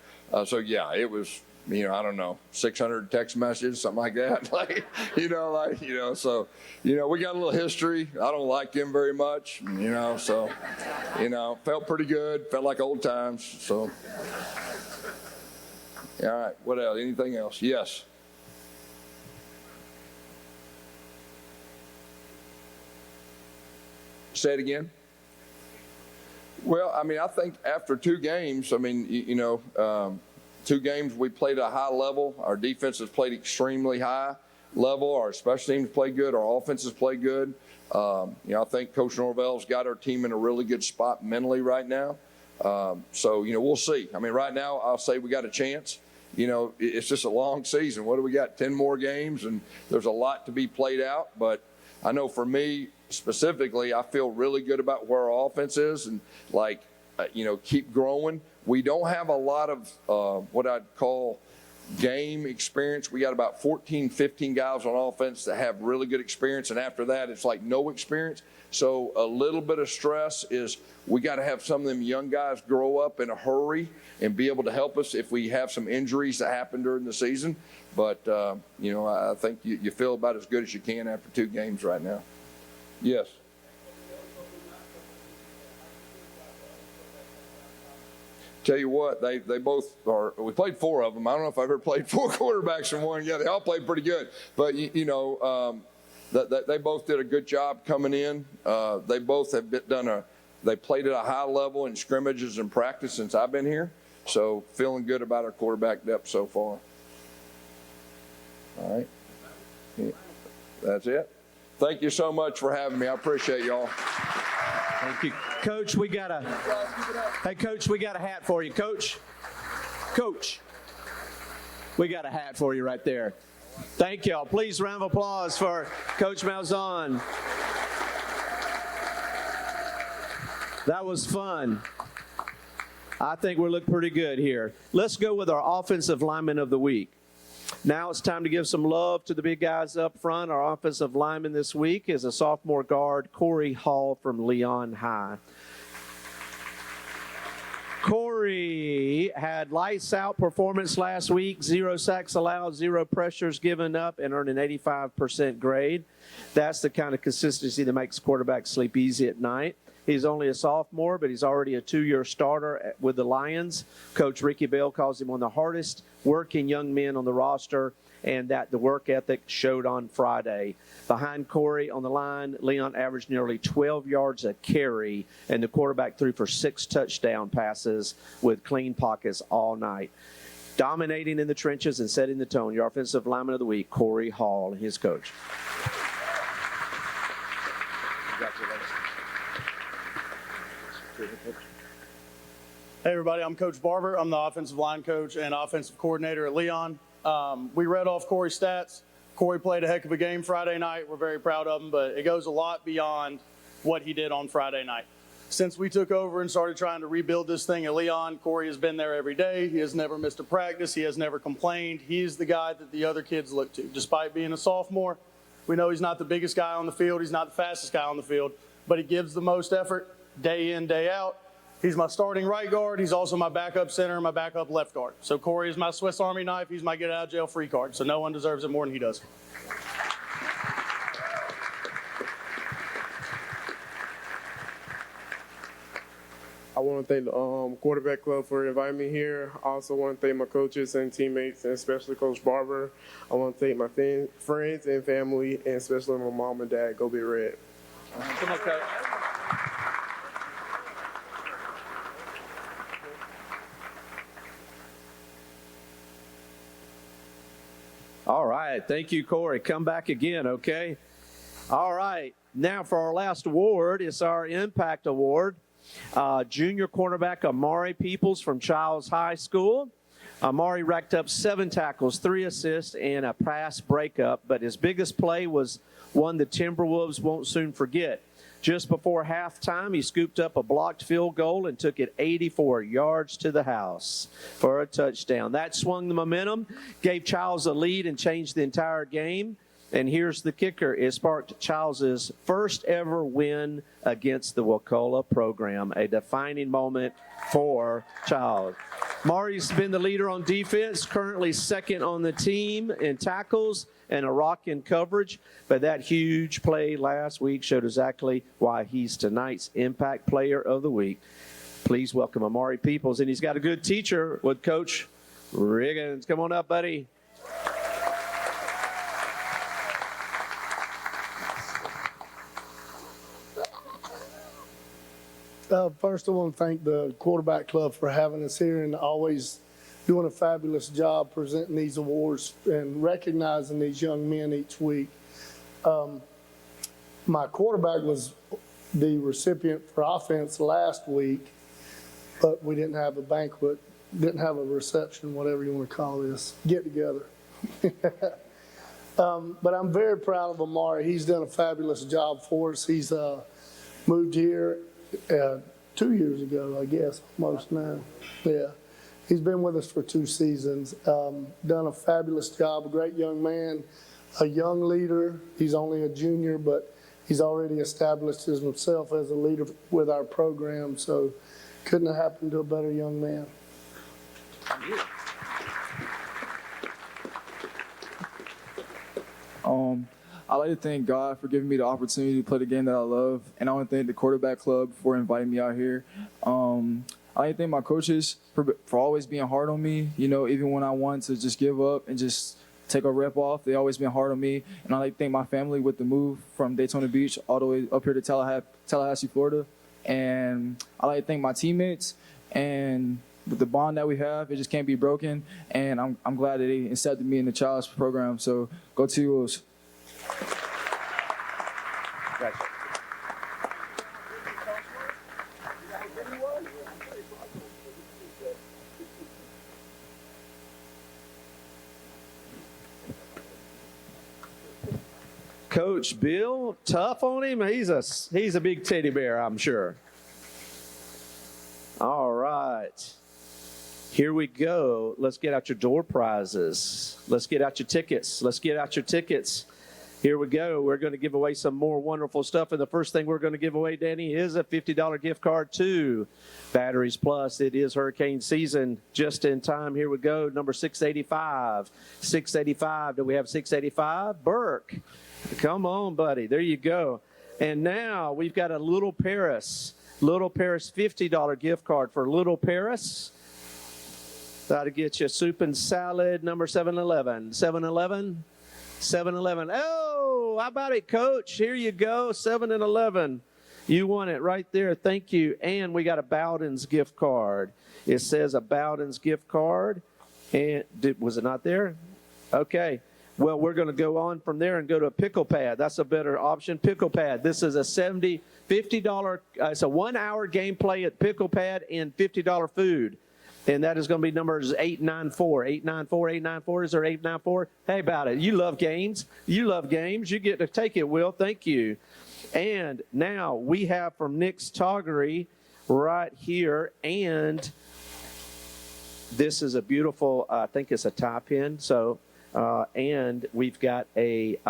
So yeah, it was, I don't know, 600 text messages, something like that. So, we got a little history. I don't like him very much, so, felt pretty good, felt like old times, so. All right, what else? Anything else? Yes. Say it again. Well, I mean, I think after 2 games, 2 games we played at a high level. Our defense has played extremely high level. Our special teams play good. Our offenses play good. I think Coach Norvell's got our team in a really good spot mentally right now. So, we'll see. I mean, right now, I'll say we got a chance. It's just a long season. What do we got? 10 more games, and there's a lot to be played out. But I know for me specifically, I feel really good about where our offense is and, keep growing. We don't have a lot of what I'd call game experience. We got about 14, 15 guys on offense that have really good experience, and after that, it's like no experience. So a little bit of stress is we got to have some of them young guys grow up in a hurry and be able to help us if we have some injuries that happen during the season. But, I think you feel about as good as you can after 2 games right now. Yes. Tell you what, they both are. We played 4 of them. I don't know if I've ever played 4 quarterbacks in one. Yeah, they all played pretty good. But, they both did a good job coming in. They both have they played at a high level in scrimmages and practice since I've been here. So feeling good about our quarterback depth so far. All right. Yeah, that's it. Thank you so much for having me. I appreciate y'all. Thank you. Coach, we got a hat for you. Coach, we got a hat for you right there. Thank y'all. Please round of applause for Coach Malzahn. That was fun. I think we look pretty good here. Let's go with our offensive lineman of the week. Now it's time to give some love to the big guys up front. Our offensive lineman this week is a sophomore guard, Corey Hall from Leon High. Corey had lights out performance last week, 0 sacks allowed, 0 pressures given up, and earned an 85% grade. That's the kind of consistency that makes quarterbacks sleep easy at night. He's only a sophomore, but he's already a 2-year starter with the Lions. Coach Ricky Bell calls him one of the hardest working young men on the roster, and that the work ethic showed on Friday. Behind Corey on the line, Leon averaged nearly 12 yards a carry, and the quarterback threw for 6 touchdown passes with clean pockets all night. Dominating in the trenches and setting the tone, your offensive lineman of the week, Corey Hall, and his coach. Hey everybody, I'm Coach Barber. I'm the offensive line coach and offensive coordinator at Leon. We read off Corey's stats. Corey played a heck of a game Friday night. We're very proud of him, but it goes a lot beyond what he did on Friday night. Since we took over and started trying to rebuild this thing at Leon, Corey has been there every day. He has never missed a practice. He has never complained. He's the guy that the other kids look to. Despite being a sophomore, we know he's not the biggest guy on the field. He's not the fastest guy on the field, but he gives the most effort day in, day out. He's my starting right guard. He's also my backup center, my backup left guard. So Corey is my Swiss Army knife. He's my get out of jail free card. So no one deserves it more than he does. I want to thank the quarterback club for inviting me here. I also want to thank my coaches and teammates, and especially Coach Barber. I want to thank my friends and family, and especially my mom and dad. Go Big Red. Come on, Coach. All right. Thank you, Corey. Come back again, okay? All right. Now for our last award, it's our Impact Award. Junior cornerback Amari Peoples from Childs High School. Amari racked up 7 tackles, 3 assists, and a pass breakup, but his biggest play was one the Timberwolves won't soon forget. Just before halftime, he scooped up a blocked field goal and took it 84 yards to the house for a touchdown. That swung the momentum, gave Childs a lead, and changed the entire game. And here's the kicker. It sparked Childs' first ever win against the Wakulla program, a defining moment for Childs. Mari's been the leader on defense, currently second on the team in tackles and a rock in coverage. But that huge play last week showed exactly why he's tonight's Impact Player of the Week. Please welcome Amari Peoples. And he's got a good teacher with Coach Riggins. Come on up, buddy. First, I want to thank the Quarterback Club for having us here and always doing a fabulous job presenting these awards and recognizing these young men each week. My quarterback was the recipient for offense last week, but we didn't have a banquet, didn't have a reception, whatever you want to call this, get together. But I'm very proud of Amari. He's done a fabulous job for us. He's moved here 2 years ago, I guess, almost now. Yeah. He's been with us for 2 seasons. Done a fabulous job, a great young man, a young leader. He's only a junior, but he's already established himself as a leader with our program, so couldn't have happened to a better young man. I'd like to thank God for giving me the opportunity to play the game that I love, and I want to thank the Quarterback Club for inviting me out here. I like to thank my coaches for always being hard on me. You know, even when I want to just give up and just take a rep off, they always been hard on me. And I like to thank my family with the move from Daytona Beach all the way up here to Tallahassee, Florida. And I like to thank my teammates, and with the bond that we have, it just can't be broken. And I'm glad that they accepted me in the Childs program. So go T-Wolves. Gotcha. Coach Bill, tough on him. He's a big teddy bear, I'm sure. All right. Here we go. Let's get out your door prizes. Let's get out your tickets. Let's get out your tickets. Here we go. We're going to give away some more wonderful stuff. And the first thing we're going to give away, Danny, is a $50 gift card to Batteries Plus. It is hurricane season. Just in time. Here we go. Number 685. 685. Do we have 685? Burke. Come on, buddy. There you go. And now we've got a Little Paris $50 gift card for Little Paris. That'll get you soup and salad, number 711. 711? 711. Oh, how about it, Coach? Here you go, 7-Eleven. You won it right there. Thank you. And we got a Bowden's gift card. It says a Bowden's gift card. And was it not there? Okay. Well, we're going to go on from there and go to a Pickle Pad. That's a better option. Pickle Pad. This is a $50. It's a 1-hour gameplay at Pickle Pad and $50 food. And that is going to be numbers 894. 894, 894. Is there 894? Hey, about it. You love games. You love games. You get to take it, Will. Thank you. And now we have from Nick's Toggery right here. And this is a beautiful, I think it's a tie pin. So, and we've got a,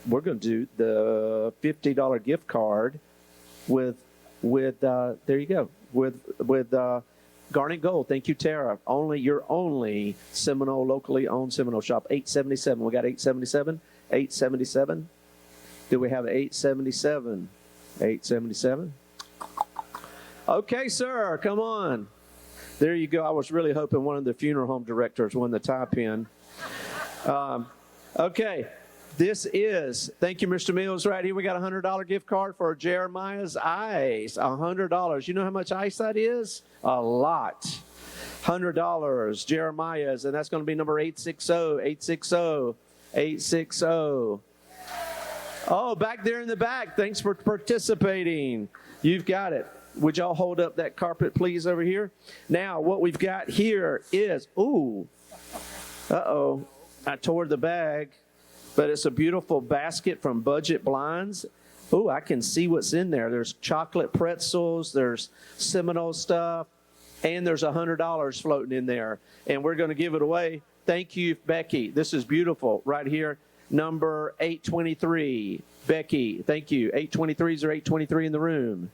we're going to do the $50 gift card with there you go, with Garnet Gold. Thank you, Tara. Your only Seminole, locally owned Seminole shop. 877. We got 877. 877. Do we have 877? 877. Okay, sir. Come on. There you go. I was really hoping one of the funeral home directors won the tie pin. Okay. This is, thank you, Mr. Mills, right here. We got a $100 gift card for Jeremiah's Ice. $100. You know how much ice that is? A lot. $100, Jeremiah's, and that's going to be number 860, 860, 860. Oh, back there in the back. Thanks for participating. You've got it. Would y'all hold up that carpet, please, over here? Now, what we've got here is, ooh, uh-oh, I tore the bag. But it's a beautiful basket from Budget Blinds. Oh, I can see what's in there. There's chocolate pretzels, there's Seminole stuff, and there's $100 floating in there. And we're going to give it away. Thank you, Becky. This is beautiful right here. Number 823, Becky. Thank you. 823s or 823 in the room?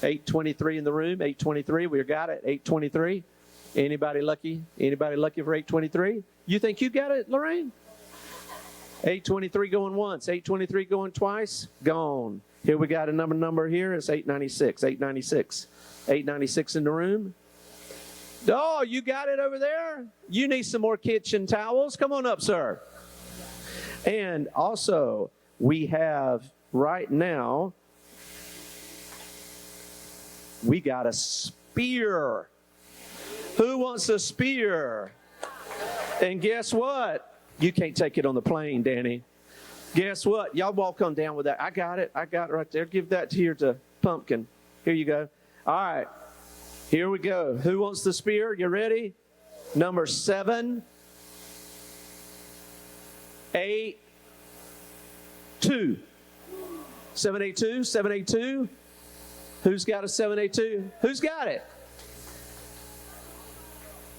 823 in the room. 823. We got it. 823. Anybody lucky? Anybody lucky for 823? You think you got it, Lorraine? 823 going once. 823 going twice. Gone. Here we got a number here. It's 896. 896. 896 in the room. Oh, you got it over there? You need some more kitchen towels. Come on up, sir. And also, we have right now, we got a spear. Who wants a spear? And guess what? You can't take it on the plane, Danny. Guess what? Y'all walk on down with that. I got it. I got it right there. Give that here to Pumpkin. Here you go. All right. Here we go. Who wants the spear? You ready? Number 7, 8, 2. 782, 782. Who's got a 782? Who's got it?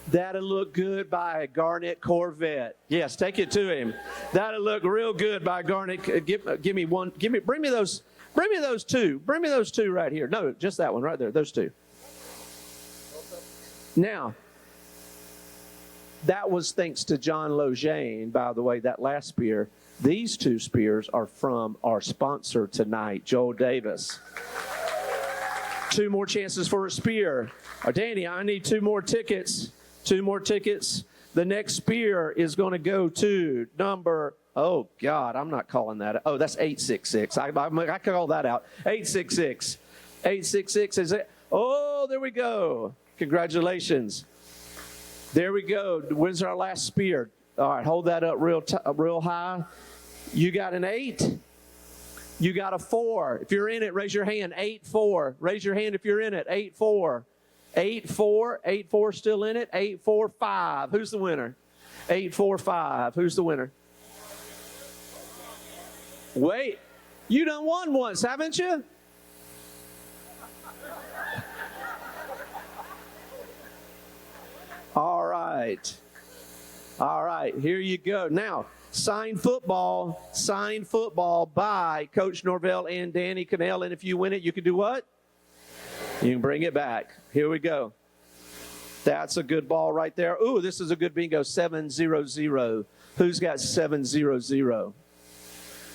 That'll look good by a Garnet Corvette. Yes, take it to him. That'll look real good by Garnet. Give me one. Bring me those 2. Bring me those 2 right here. No, just that one right there. Those 2. Now, that was thanks to John Logane, by the way, that last spear. These 2 spears are from our sponsor tonight, Joel Davis. 2 more chances for a spear. Danny, I need 2 more tickets. 2 more tickets. The next spear is going to go to number, oh, God, I'm not calling that. Oh, that's 866. I call that out. 866. 866 is it? Oh, there we go. Congratulations. There we go. When's our last spear? All right, hold that up real high. You got an 8? You got a 4. If you're in it, raise your hand. 8-4. Raise your hand if you're in it. 8-4. 8-4. 8-4 still in it. 8-4-5. Who's the winner? 8-4-5. Who's the winner? Wait. You done won once, haven't you? All right. All right, here you go. Now, signed football by Coach Norvell and Danny Kanell. And if you win it, you can do what? You can bring it back. Here we go. That's a good ball right there. Ooh, this is a good bingo. 700. Who's got 700?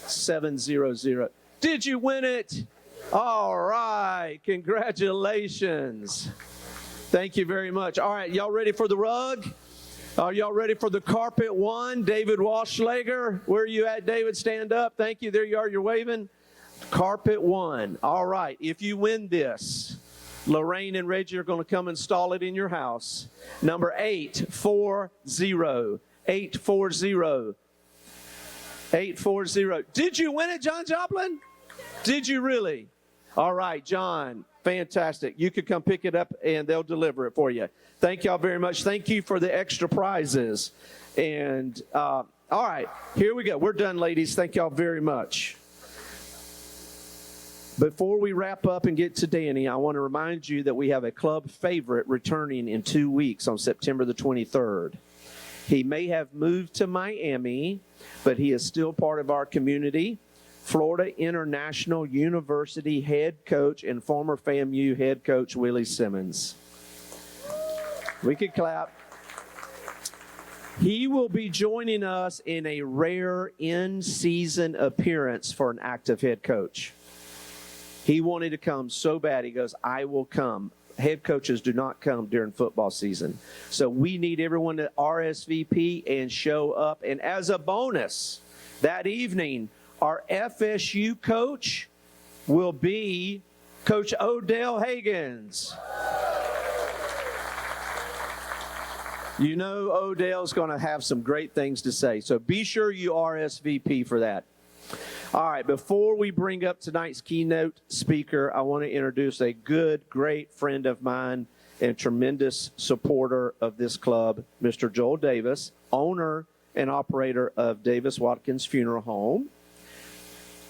700. Did you win it? All right. Congratulations. Thank you very much. All right, y'all ready for the rug? Are y'all ready for the carpet one? David Walschlager, where are you at, David? Stand up. Thank you. There you are. You're waving. Carpet one. All right. If you win this, Lorraine and Reggie are going to come install it in your house. Number 840. 840. 840. Did you win it, John Joplin? Did you really? All right, John. Fantastic. You could come pick it up and they'll deliver it for you. Thank y'all very much. Thank you for the extra prizes. And all right, here we go. We're done, ladies. Thank y'all very much. Before we wrap up and get to Danny, I want to remind you that we have a club favorite returning in 2 weeks on September the 23rd. He may have moved to Miami, but he is still part of our community. Florida International University head coach and former FAMU head coach Willie Simmons. We could clap. He will be joining us in a rare in-season appearance for an active head coach. He wanted to come so bad, he goes, I will come. Head coaches do not come during football season. So we need everyone to RSVP and show up. And as a bonus, that evening, our FSU coach will be Coach Odell Higgins. You know Odell's going to have some great things to say, so be sure you RSVP for that. All right, before we bring up tonight's keynote speaker, I want to introduce a good, great friend of mine and tremendous supporter of this club, Mr. Joel Davis, owner and operator of Davis Watkins Funeral Home.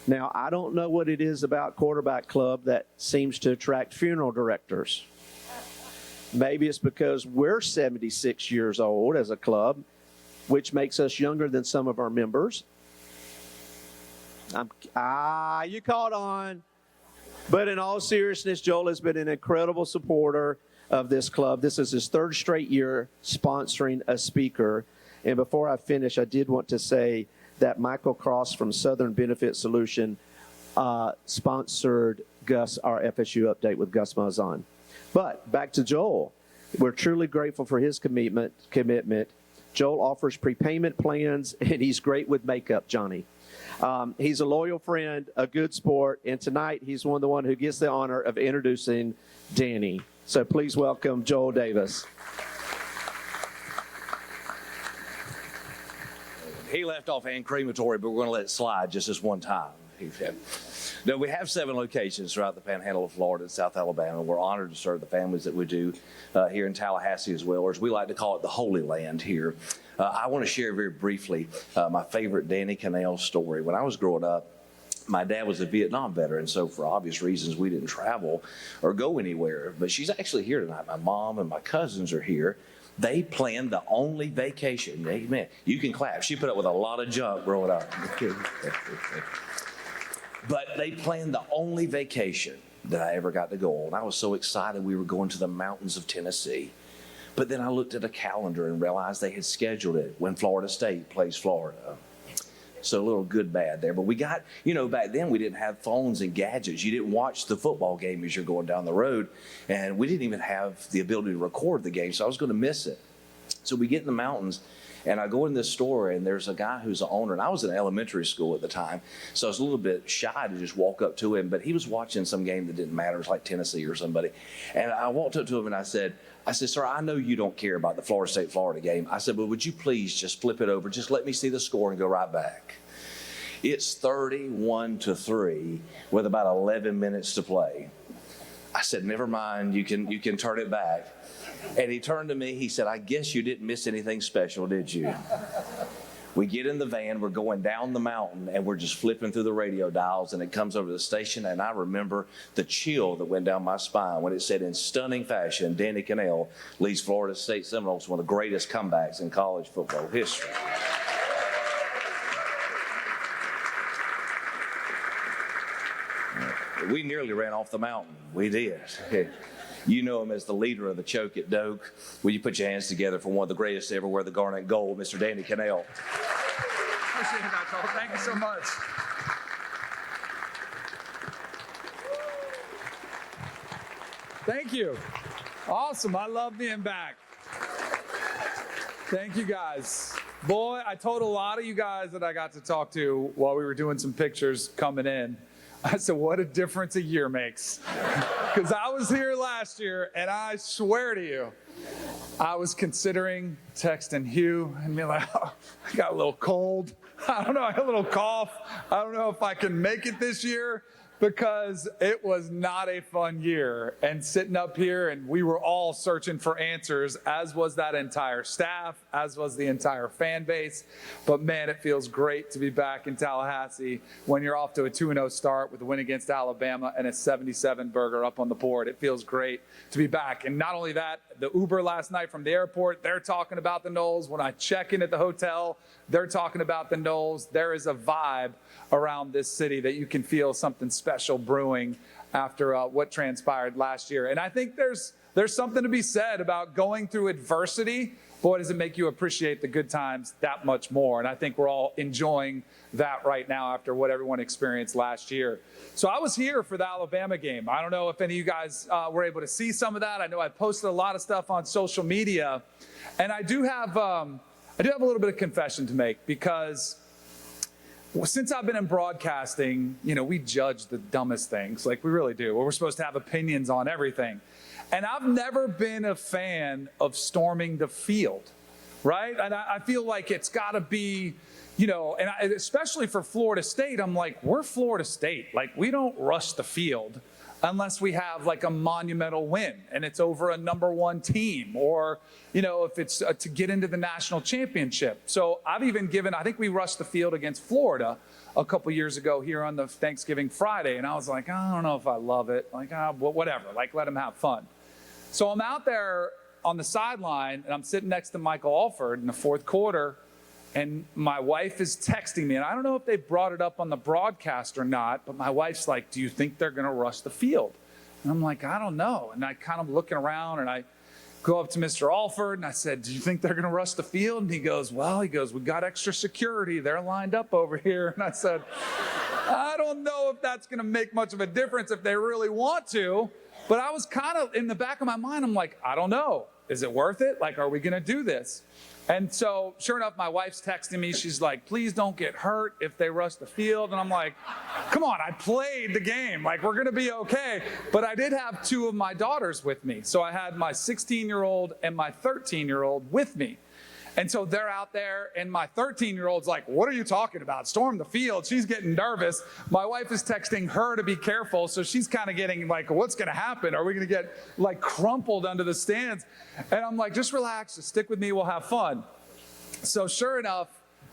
Now, I don't know what it is about Quarterback Club that seems to attract funeral directors. Maybe it's because we're 76 years old as a club, which makes us younger than some of our members. You caught on. But in all seriousness, Joel has been an incredible supporter of this club. This is his third straight year sponsoring a speaker. And before I finish, I did want to say that Michael Cross from Southern Benefit Solution sponsored Gus, our FSU update with Gus Malzahn. But back to Joel. We're truly grateful for his commitment. Joel offers prepayment plans, and he's great with makeup, Johnny. He's a loyal friend, a good sport, and tonight he's the one who gets the honor of introducing Danny. So please welcome Joel Davis. He left off and crematory, but we're going to let it slide just this one time. No, we have 7 locations throughout the Panhandle of Florida and South Alabama. We're honored to serve the families that we do here in Tallahassee as well, or as we like to call it, the Holy Land here. I want to share very briefly my favorite Danny Kanell story. When I was growing up, my dad was a Vietnam veteran, so for obvious reasons, we didn't travel or go anywhere. But she's actually here tonight. My mom and my cousins are here. They planned the only vacation. Amen. You can clap. She put up with a lot of junk growing up. But they planned the only vacation that I ever got to go on. I was so excited we were going to the mountains of Tennessee. But then I looked at a calendar and realized they had scheduled it when Florida State plays Florida. So a little good, bad there. But we got, back then we didn't have phones and gadgets. You didn't watch the football game as you're going down the road. And we didn't even have the ability to record the game, so I was going to miss it. So we get in the mountains, and I go in this store, and there's a guy who's the owner. And I was in elementary school at the time, so I was a little bit shy to just walk up to him. But he was watching some game that didn't matter. It was like Tennessee or somebody. And I walked up to him, and I said, sir, I know you don't care about the Florida State-Florida game. I said, but would you please just flip it over? Just let me see the score and go right back. It's 31-3 with about 11 minutes to play. I said, never mind, you can turn it back. And he turned to me, he said, I guess you didn't miss anything special, did you? We get in the van, we're going down the mountain, and we're just flipping through the radio dials, and it comes over to the station, and I remember the chill that went down my spine when it said, in stunning fashion, Danny Kanell leads Florida State Seminoles to one of the greatest comebacks in college football history. We nearly ran off the mountain. We did. You know him as the leader of the choke at Doak. Will you put your hands together for one of the greatest to ever wear the garnet gold, Mr. Danny Kanell? Appreciate that, Cole. Thank you so much. Thank you. Awesome. I love being back. Thank you, guys. Boy, I told a lot of you guys that I got to talk to while we were doing some pictures coming in. I said, what a difference a year makes. Because I was here last year, and I swear to you, I was considering texting Hugh and being like, oh, I got a little cold. I don't know, I got a little cough. I don't know if I can make it this year, because it was not a fun year. And sitting up here, and we were all searching for answers, as was that entire staff, as was the entire fan base. But man, it feels great to be back in Tallahassee when you're off to a 2-0 start with a win against Alabama and a 77 burger up on the board. It feels great to be back. And not only that, the Uber last night from the airport, they're talking about the Noles. When I check in at the hotel, they're talking about the Noles. There is a vibe around this city that you can feel something special brewing after what transpired last year. And I think there's something to be said about going through adversity. Boy, does it make you appreciate the good times that much more. And I think we're all enjoying that right now after what everyone experienced last year. So I was here for the Alabama game. I don't know if any of you guys were able to see some of that. I know I posted a lot of stuff on social media. And I do have a little bit of confession to make, because since I've been in broadcasting, we judge the dumbest things, like we really do. We're supposed to have opinions on everything. And I've never been a fan of storming the field, right? And I feel like it's got to be, especially for Florida State, I'm like, we're Florida State. Like, we don't rush the field. unless we have like a monumental win and it's over a number one team, or, you know, if it's to get into the national championship. So I've even given, I think we rushed the field against Florida a couple years ago here on the Thanksgiving Friday. And I was like, I don't know if I love it. Like, whatever, like let them have fun. So I'm out there on the sideline and I'm sitting next to Michael Alford in the fourth quarter. And my wife is texting me, and I don't know if they brought it up on the broadcast or not, but my wife's like, do you think they're going to rush the field? And I'm like, I don't know. And I kind of looking around, and I go up to Mr. Alford, and I said, do you think they're going to rush the field? And he goes, we got extra security. They're lined up over here. And I said, I don't know if that's going to make much of a difference if they really want to. But I was kind of, in the back of my mind, I'm like, I don't know. Is it worth it? Like, are we going to do this? And so, sure enough, my wife's texting me. She's like, please don't get hurt if they rush the field. And I'm like, come on, I played the game. Like, we're going to be okay. But I did have two of my daughters with me. So I had my 16-year-old and my 13-year-old with me. And so they're out there, and my 13-year-old's like, what are you talking about? Storm the field. She's getting nervous. My wife is texting her to be careful, so she's kind of getting like, what's going to happen? Are we going to get like crumpled under the stands? And I'm like, just relax, just stick with me, we'll have fun. So sure enough,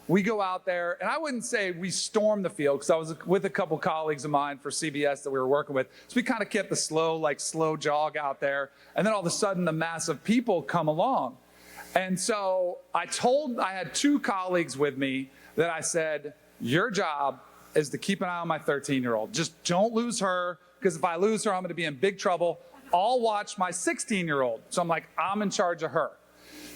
we go out there, and I wouldn't say we stormed the field because I was with a couple colleagues of mine for CBS that we were working with. So we kind of kept the slow jog out there. And then all of a sudden, the mass of people come along. And so I had two colleagues with me that I said, your job is to keep an eye on my 13-year-old. Just don't lose her, because if I lose her, I'm going to be in big trouble. I'll watch my 16-year-old. So I'm like, I'm in charge of her.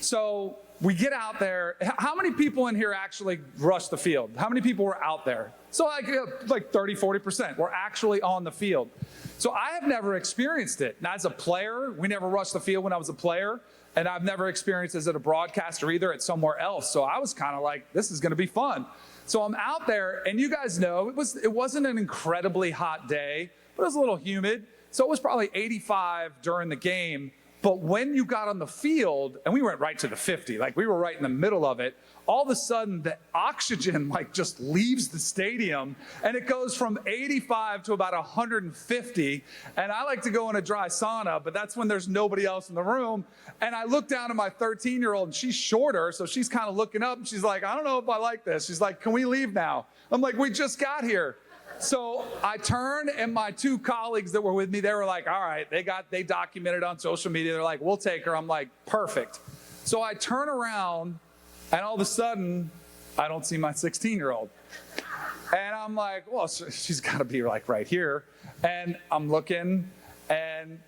So we get out there. How many people in here actually rushed the field? How many people were out there? So like 30, 40% were actually on the field. So I have never experienced it. Now, as a player, we never rushed the field when I was a player. And I've never experienced as a broadcaster either at somewhere else. So I was kind of like, this is going to be fun. So I'm out there, and you guys know it wasn't an incredibly hot day, but it was a little humid. So it was probably 85 during the game. But when you got on the field, and we went right to the 50, like we were right in the middle of it, all of a sudden the oxygen like just leaves the stadium, and it goes from 85 to about 150. And I like to go in a dry sauna, but that's when there's nobody else in the room. And I look down at my 13-year-old, and she's shorter, so she's kind of looking up, and she's like, I don't know if I like this. She's like, can we leave now? I'm like, we just got here. So I turned, and my two colleagues that were with me, they were like, all right, they documented on social media. They're like, we'll take her. I'm like, perfect. So I turn around, and all of a sudden, I don't see my 16-year-old. And I'm like, well, she's got to be like right here. And I'm looking, and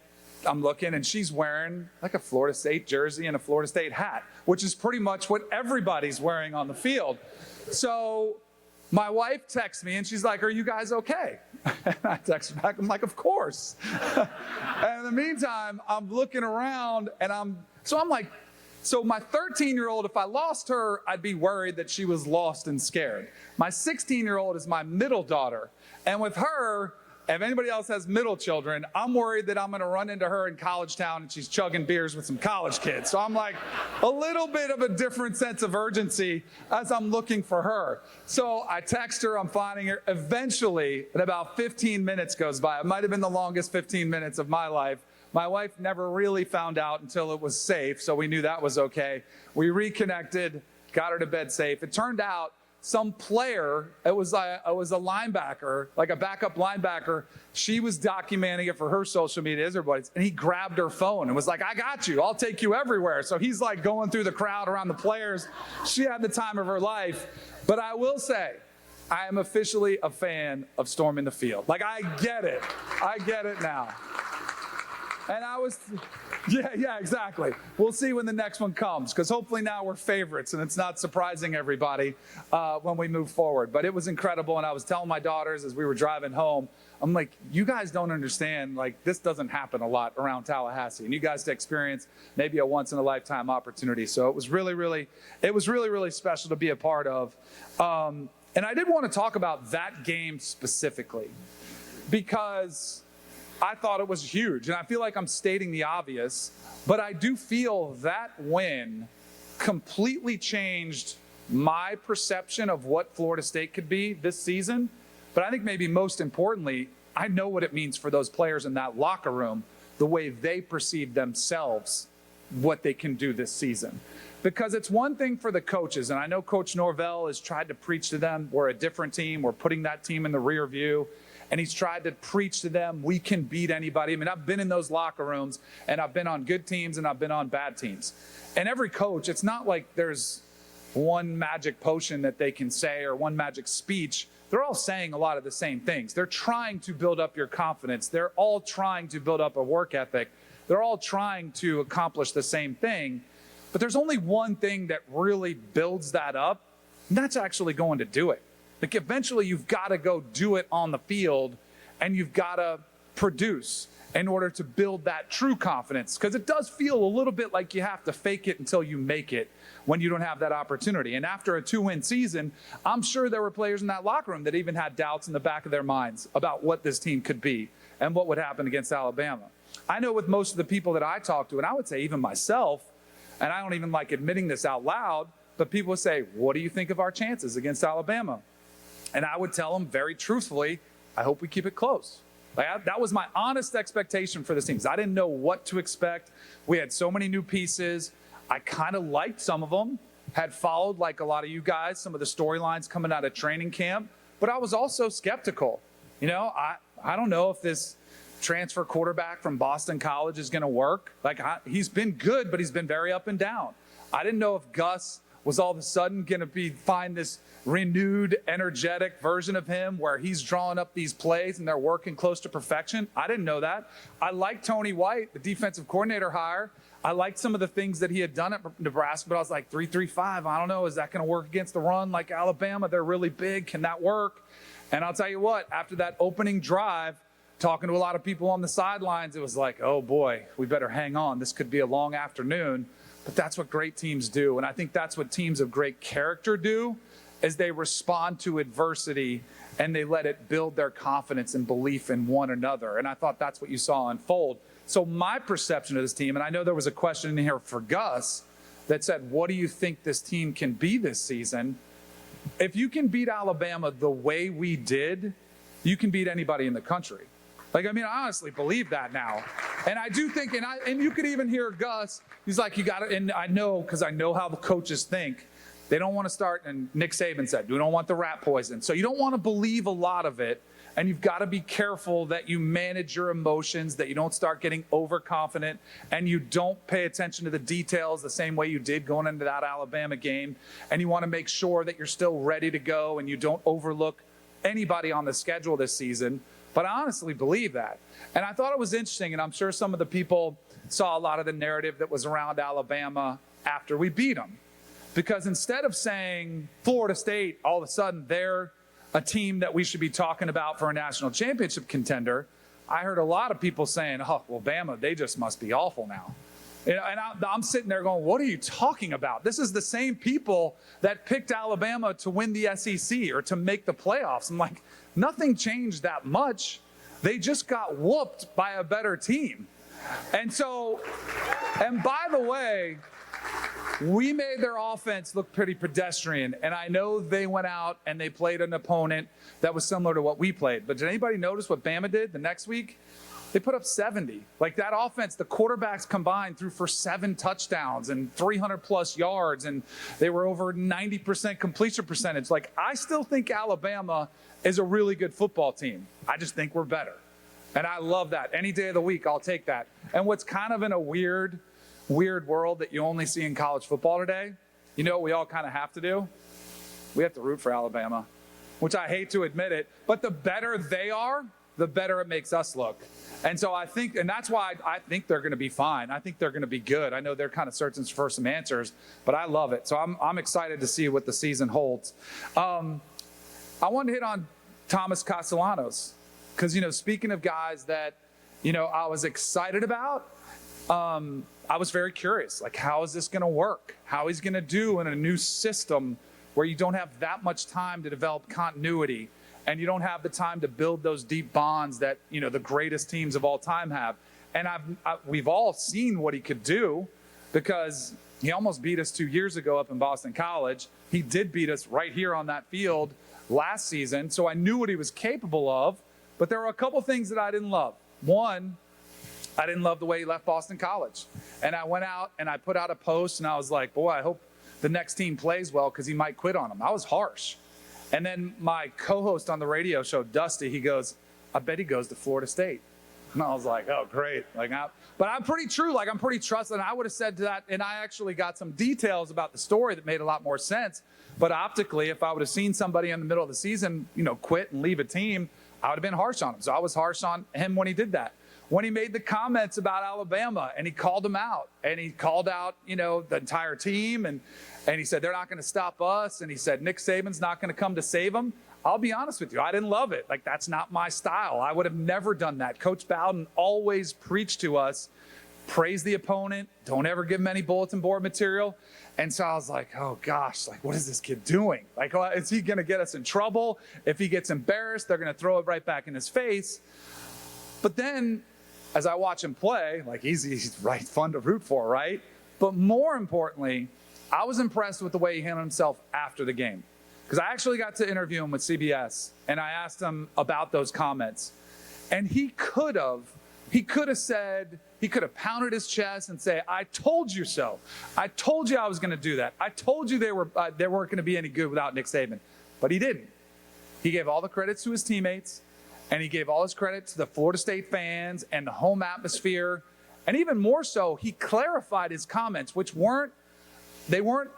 she's wearing like a Florida State jersey and a Florida State hat, which is pretty much what everybody's wearing on the field. So my wife texts me, and she's like, are you guys okay? And I text back, I'm like, of course. And in the meantime, I'm looking around, and I'm like, so my 13-year-old, if I lost her, I'd be worried that she was lost and scared. My 16-year-old is my middle daughter. And with her, if anybody else has middle children, I'm worried that I'm going to run into her in College Town and she's chugging beers with some college kids. So I'm like a little bit of a different sense of urgency as I'm looking for her. So I text her, I'm finding her. Eventually, and about 15 minutes goes by. It might have been the longest 15 minutes of my life. My wife never really found out until it was safe, so we knew that was okay. We reconnected, got her to bed safe. It turned out some player, it was a linebacker, like a backup linebacker. She was documenting it for her social media, everybody's, and he grabbed her phone and was like, I got you, I'll take you everywhere. So he's like going through the crowd around the players. She had the time of her life. But I will say, I am officially a fan of storming the field. Like, I get it now. And I was, yeah, exactly. We'll see when the next one comes, because hopefully now we're favorites and it's not surprising everybody when we move forward. But it was incredible, and I was telling my daughters as we were driving home, I'm like, you guys don't understand, like, this doesn't happen a lot around Tallahassee, and you guys to experience maybe a once-in-a-lifetime opportunity. So it was really special to be a part of. And I did want to talk about that game specifically, because I thought it was huge, and I feel like I'm stating the obvious, but I do feel that win completely changed my perception of what Florida State could be this season. But I think maybe most importantly, I know what it means for those players in that locker room, the way they perceive themselves, what they can do this season. Because it's one thing for the coaches, and I know Coach Norvell has tried to preach to them, we're a different team, we're putting that team in the rear view, and he's tried to preach to them, we can beat anybody. I mean, I've been in those locker rooms, and I've been on good teams, and I've been on bad teams. And every coach, it's not like there's one magic potion that they can say or one magic speech. They're all saying a lot of the same things. They're trying to build up your confidence. They're all trying to build up a work ethic. They're all trying to accomplish the same thing. But there's only one thing that really builds that up, and that's actually going to do it. Like eventually you've got to go do it on the field, and you've got to produce in order to build that true confidence. Because it does feel a little bit like you have to fake it until you make it when you don't have that opportunity. And after a 2-win season, I'm sure there were players in that locker room that even had doubts in the back of their minds about what this team could be and what would happen against Alabama. I know with most of the people that I talk to, and I would say even myself, and I don't even like admitting this out loud, but people would say, what do you think of our chances against Alabama? And I would tell them very truthfully, I hope we keep it close. That was my honest expectation for this team. I didn't know what to expect. We had so many new pieces. I kind of liked some of them, had followed, like a lot of you guys, some of the storylines coming out of training camp, but I was also skeptical. You know, I don't know if this transfer quarterback from Boston College is going to work. He's been good, but he's been very up and down. I didn't know if Gus was all of a sudden going to find this renewed, energetic version of him where he's drawing up these plays and they're working close to perfection. I didn't know that. I liked Tony White, the defensive coordinator hire. I liked some of the things that he had done at Nebraska, but I was like, 3-3-5, I don't know. Is that going to work against the run like Alabama? They're really big. Can that work? And I'll tell you what, after that opening drive, talking to a lot of people on the sidelines, it was like, oh boy, we better hang on. This could be a long afternoon. But that's what great teams do. And I think that's what teams of great character do, is they respond to adversity and they let it build their confidence and belief in one another. And I thought that's what you saw unfold. So my perception of this team, and I know there was a question in here for Gus that said, what do you think this team can be this season? If you can beat Alabama the way we did, you can beat anybody in the country. I honestly believe that now. And I do think, and you could even hear Gus, he's like, you got to, and I know, because I know how the coaches think. They don't want to start, and Nick Saban said, we don't want the rat poison. So you don't want to believe a lot of it, and you've got to be careful that you manage your emotions, that you don't start getting overconfident, and you don't pay attention to the details the same way you did going into that Alabama game. And you want to make sure that you're still ready to go and you don't overlook anybody on the schedule this season. But I honestly believe that. And I thought it was interesting, and I'm sure some of the people saw a lot of the narrative that was around Alabama after we beat them. Because instead of saying Florida State, all of a sudden they're a team that we should be talking about for a national championship contender, I heard a lot of people saying, oh, well, Bama, they just must be awful now. And I'm sitting there going, what are you talking about? This is the same people that picked Alabama to win the SEC or to make the playoffs. I'm like, nothing changed that much. They just got whooped by a better team. And by the way, we made their offense look pretty pedestrian. And I know they went out and they played an opponent that was similar to what we played. But did anybody notice what Bama did the next week? They put up 70. Like that offense, the quarterbacks combined threw for 7 touchdowns and 300-plus yards, and they were over 90% completion percentage. Like, I still think Alabama is a really good football team. I just think we're better. And I love that. Any day of the week, I'll take that. And what's kind of in a weird world that you only see in college football today, you know what we all kind of have to do? We have to root for Alabama, which I hate to admit it, but the better they are, the better it makes us look. And so I think, and that's why I think they're going to be fine. I think they're going to be good. I know they're kind of searching for some answers, but I love it. So I'm excited to see what the season holds. I want to hit on Thomas Castellanos because, speaking of guys that, I was excited about, I was very curious. Like, how is this going to work? How he's going to do in a new system where you don't have that much time to develop continuity and you don't have the time to build those deep bonds that, the greatest teams of all time have. And we've all seen what he could do because he almost beat us 2 years ago up in Boston College. He did beat us right here on that field last season. So I knew what he was capable of, But there were a couple things that I didn't love. One, I didn't love the way he left Boston College. And I went out and I put out a post and I was like, boy, I hope the next team plays well because he might quit on them. I was harsh. And then my co-host on the radio show, Dusty, he goes, I bet he goes to Florida State. And I was like, oh, great. But I'm pretty true. Like, I'm pretty trusted. And I would have said that. And I actually got some details about the story that made a lot more sense. But optically, if I would have seen somebody in the middle of the season, quit and leave a team, I would have been harsh on him. So I was harsh on him when he did that. When he made the comments about Alabama and he called them out and he called out, the entire team and he said, they're not going to stop us. And he said, Nick Saban's not going to come to save them. I'll be honest with you. I didn't love it. Like, that's not my style. I would have never done that. Coach Bowden always preached to us, praise the opponent. Don't ever give him any bulletin board material. And so I was like, oh gosh, like, what is this kid doing? Like, is he going to get us in trouble? If he gets embarrassed, they're going to throw it right back in his face. But then as I watch him play, like, he's right, fun to root for, right? But more importantly, I was impressed with the way he handled himself after the game. Because I actually got to interview him with CBS, and I asked him about those comments. And he could have pounded his chest and say, I told you so. I told you I was going to do that. I told you they weren't going to be any good without Nick Saban. But he didn't. He gave all the credits to his teammates, and he gave all his credit to the Florida State fans and the home atmosphere. And even more so, he clarified his comments, which weren't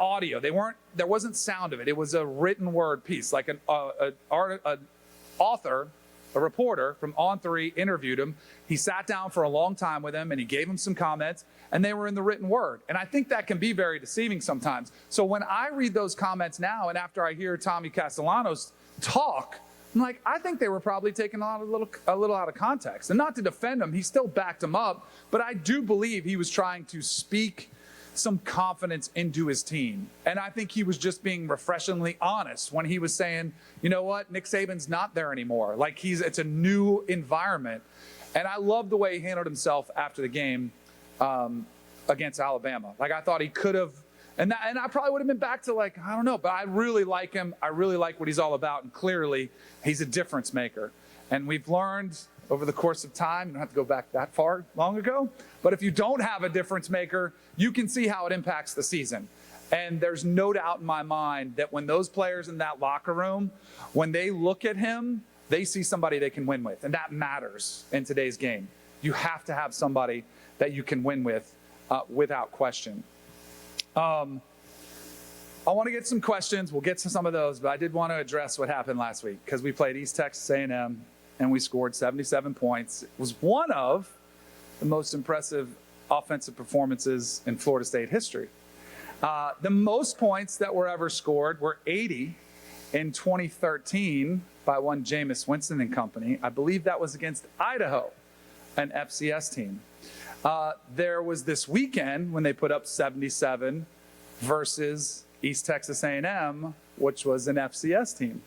audio. There wasn't sound of it. It was a written word piece, like an author, a reporter from On3 interviewed him. He sat down for a long time with him and he gave him some comments and they were in the written word. And I think that can be very deceiving sometimes. So when I read those comments now and after I hear Tommy Castellanos talk, I'm like, I think they were probably taken a little out of context. And not to defend him, he still backed him up, but I do believe he was trying to speak some confidence into his team. And I think he was just being refreshingly honest when he was saying, you know what, Nick Saban's not there anymore. Like, it's a new environment. And I love the way he handled himself after the game against Alabama. Like, I thought he could have, and I probably would have been back to, like, I don't know, but I really like him. I really like what he's all about. And clearly he's a difference maker. And we've learned over the course of time, you don't have to go back that far long ago, but if you don't have a difference maker, you can see how it impacts the season. And there's no doubt in my mind that when those players in that locker room, when they look at him, they see somebody they can win with. And that matters in today's game. You have to have somebody that you can win with without question. I want to get some questions. We'll get to some of those, but I did want to address what happened last week because we played East Texas A&M and we scored 77 points. It was one of the most impressive offensive performances in Florida State history. The most points that were ever scored were 80 in 2013 by one Jameis Winston and company. I believe that was against Idaho, an FCS team. There was this weekend when they put up 77 versus East Texas A&M, which was an FCS team.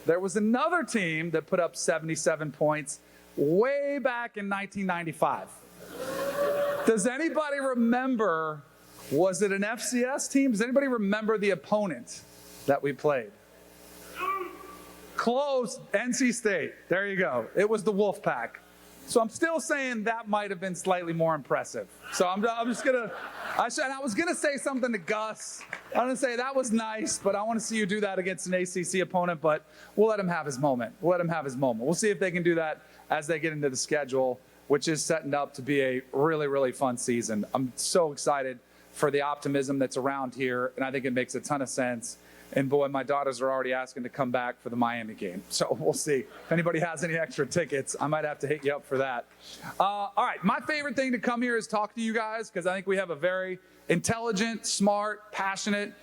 There was another team that put up 77 points way back in 1995. Does anybody remember, was it an FCS team? Does anybody remember the opponent that we played? Close, NC State. There you go. It was the Wolfpack. So I'm still saying that might have been slightly more impressive. So I'm just going to, I was going to say something to Gus. I'm going to say that was nice, but I want to see you do that against an ACC opponent, but we'll let him have his moment. We'll see if they can do that as they get into the schedule, which is setting up to be a really, really fun season. I'm so excited for the optimism that's around here, and I think it makes a ton of sense. And boy, my daughters are already asking to come back for the Miami game. So we'll see. If anybody has any extra tickets, I might have to hit you up for that. All right, my favorite thing to come here is talk to you guys because I think we have a very intelligent, smart, passionate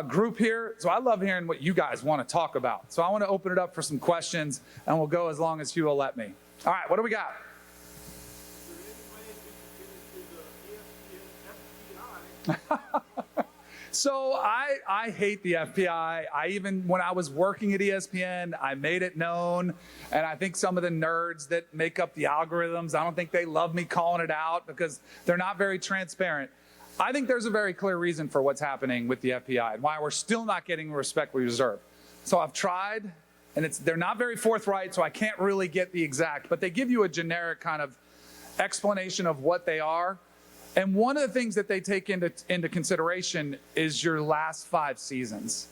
group here. So I love hearing what you guys want to talk about. So I want to open it up for some questions, and we'll go as long as you will let me. All right, what do we got? So I hate the FBI. When I was working at ESPN, I made it known. And I think some of the nerds that make up the algorithms, I don't think they love me calling it out because they're not very transparent. I think there's a very clear reason for what's happening with the FBI and why we're still not getting the respect we deserve. So I've tried and they're not very forthright, so I can't really get the exact, but they give you a generic kind of explanation of what they are. And one of the things that they take into consideration is your last 5 seasons.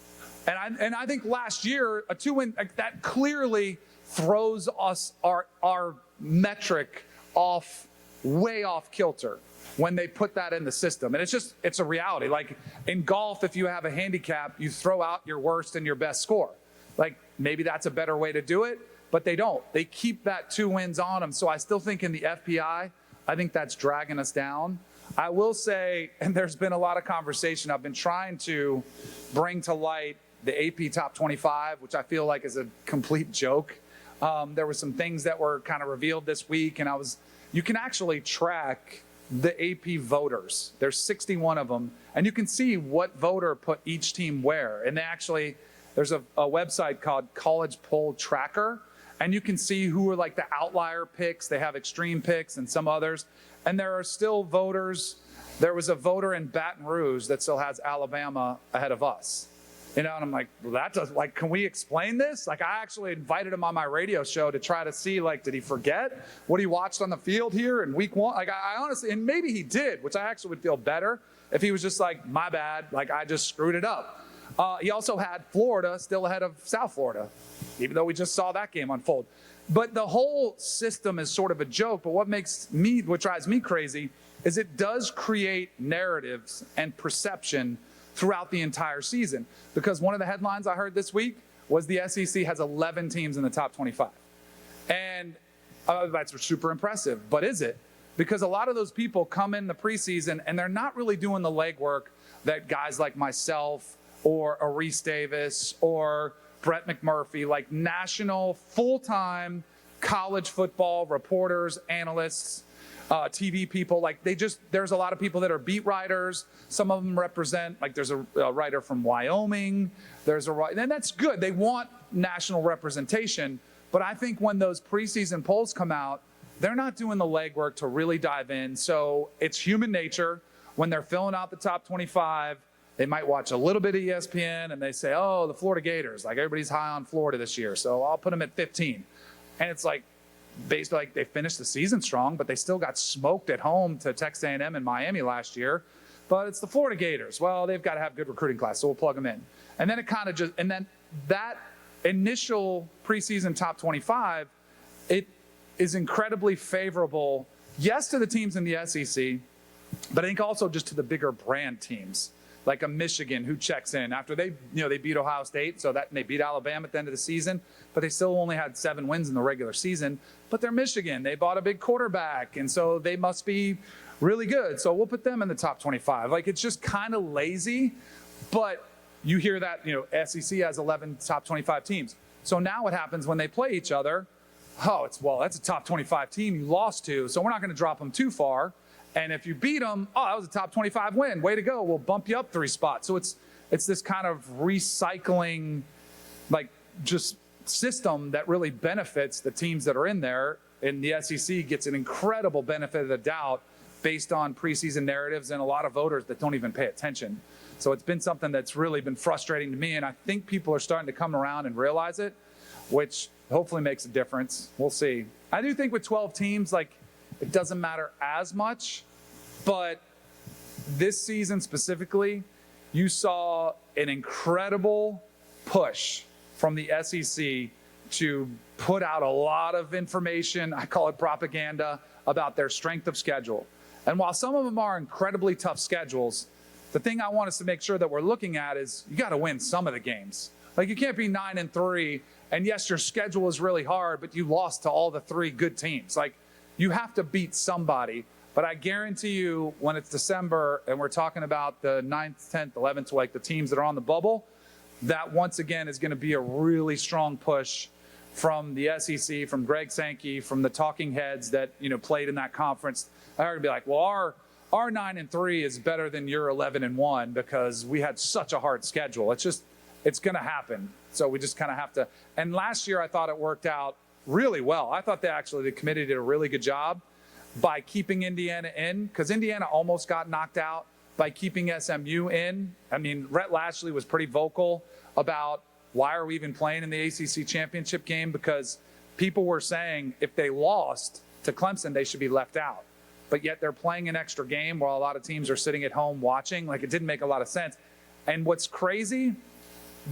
And I think last year, a 2-win, that clearly throws us, our metric way off kilter when they put that in the system. And it's a reality. Like in golf, if you have a handicap, you throw out your worst and your best score. Like maybe that's a better way to do it, but they don't. They keep that 2 wins on them. So I still think in the FPI, I think that's dragging us down. I will say, and there's been a lot of conversation, I've been trying to bring to light the AP Top 25, which I feel like is a complete joke. There were some things that were kind of revealed this week, and you can actually track the AP voters. There's 61 of them, and you can see what voter put each team where. And there's a website called College Poll Tracker, and you can see who are like the outlier picks. They have extreme picks and some others. And there are still voters. There was a voter in Baton Rouge that still has Alabama ahead of us. And I'm like, well, can we explain this? Like, I actually invited him on my radio show to try to see, like, did he forget what he watched on the field here in week 1? Like, I honestly, and maybe he did, which I actually would feel better if he was just like, my bad, like, I just screwed it up. He also had Florida still ahead of South Florida, even though we just saw that game unfold. But the whole system is sort of a joke. But what drives me crazy is it does create narratives and perception throughout the entire season. Because one of the headlines I heard this week was the SEC has 11 teams in the top 25. And that's super impressive. But is it? Because a lot of those people come in the preseason and they're not really doing the legwork that guys like myself or Arise Davis or Brett McMurphy, like national full-time college football reporters, analysts, TV people, like there's a lot of people that are beat writers. Some of them represent, like there's a writer from Wyoming. And that's good. They want national representation. But I think when those preseason polls come out, they're not doing the legwork to really dive in. So it's human nature. When they're filling out the top 25, they might watch a little bit of ESPN and they say, oh, the Florida Gators, like everybody's high on Florida this year, so I'll put them at 15. And it's like, basically, like they finished the season strong, but they still got smoked at home to Texas A&M and Miami last year. But it's the Florida Gators. Well, they've got to have good recruiting class, so we'll plug them in. And then that initial preseason top 25, it is incredibly favorable, yes, to the teams in the SEC, but I think also just to the bigger brand teams, like a Michigan who checks in after they beat Ohio State, so that they beat Alabama at the end of the season, but they still only had 7 wins in the regular season. But they're Michigan. They bought a big quarterback, and so they must be really good. So we'll put them in the top 25. Like, it's just kind of lazy, but you hear that, SEC has 11 top 25 teams. So now what happens when they play each other? Oh, that's a top 25 team you lost to, so we're not going to drop them too far. And if you beat them, oh, that was a top 25 win. Way to go. We'll bump you up 3 spots. So it's this kind of recycling, like, just system that really benefits the teams that are in there. And the SEC gets an incredible benefit of the doubt based on preseason narratives and a lot of voters that don't even pay attention. So it's been something that's really been frustrating to me. And I think people are starting to come around and realize it, which hopefully makes a difference. We'll see. I do think with 12 teams, like, it doesn't matter as much, but this season specifically, you saw an incredible push from the SEC to put out a lot of information, I call it propaganda, about their strength of schedule. And while some of them are incredibly tough schedules, the thing I want us to make sure that we're looking at is you got to win some of the games. Like, you can't be 9-3, and yes, your schedule is really hard, but you lost to all the 3 good teams. Like, you have to beat somebody, but I guarantee you when it's December and we're talking about the 9th, 10th, 11th, like the teams that are on the bubble, that once again is going to be a really strong push from the SEC, from Greg Sankey, from the talking heads that, played in that conference. They're going to be like, well, our 9-3 is better than your 11-1 because we had such a hard schedule. It's going to happen. So we just kind of have to. And last year I thought it worked out really well. I thought the committee did a really good job by keeping Indiana in, because Indiana almost got knocked out, by keeping SMU in. I mean, Rhett Lashley was pretty vocal about why are we even playing in the ACC championship game? Because people were saying if they lost to Clemson, they should be left out. But yet they're playing an extra game while a lot of teams are sitting at home watching. Like, it didn't make a lot of sense. And what's crazy,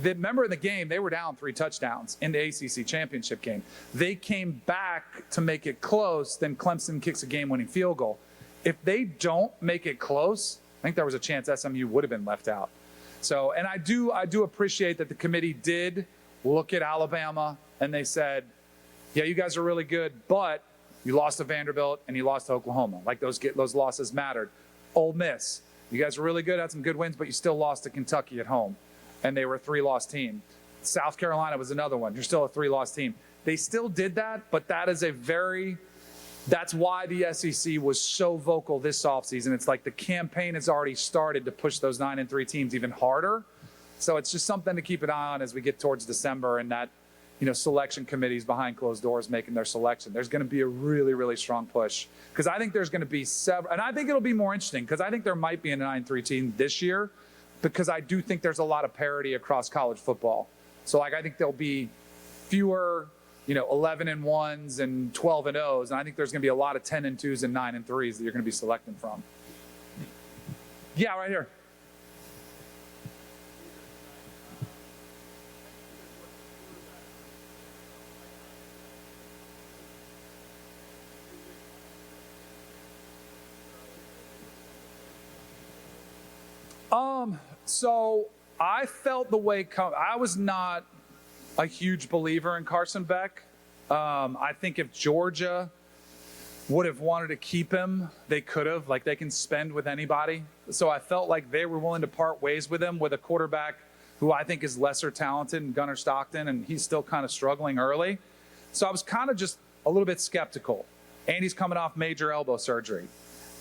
remember in the game, they were down 3 touchdowns in the ACC championship game. They came back to make it close, then Clemson kicks a game-winning field goal. If they don't make it close, I think there was a chance SMU would have been left out. So, and I do appreciate that the committee did look at Alabama and they said, yeah, you guys are really good, but you lost to Vanderbilt and you lost to Oklahoma. Like, those losses mattered. Ole Miss, you guys were really good, had some good wins, but you still lost to Kentucky at home, and they were a 3-loss team. South Carolina was another one. You're still a 3-loss team. They still did that, but that's why the SEC was so vocal this offseason. It's like the campaign has already started to push those 9-3 teams even harder. So it's just something to keep an eye on as we get towards December, and that, selection committees behind closed doors making their selection. There's going to be a really, really strong push, because I think there's going to be several, and I think it'll be more interesting because I think there might be a 9-3 team this year, because I do think there's a lot of parity across college football. So, I think there'll be fewer 11-1s and 12-0s, and I think there's going to be a lot of 10-2s and 9-3s that you're going to be selecting from. Yeah, right here. So I felt the way I was not a huge believer in Carson Beck. I think if Georgia would have wanted to keep him, they could have. Like, they can spend with anybody. So I felt like they were willing to part ways with him, with a quarterback who I think is lesser talented than Gunnar Stockton, and he's still kind of struggling early. So I was kind of just a little bit skeptical. And he's coming off major elbow surgery.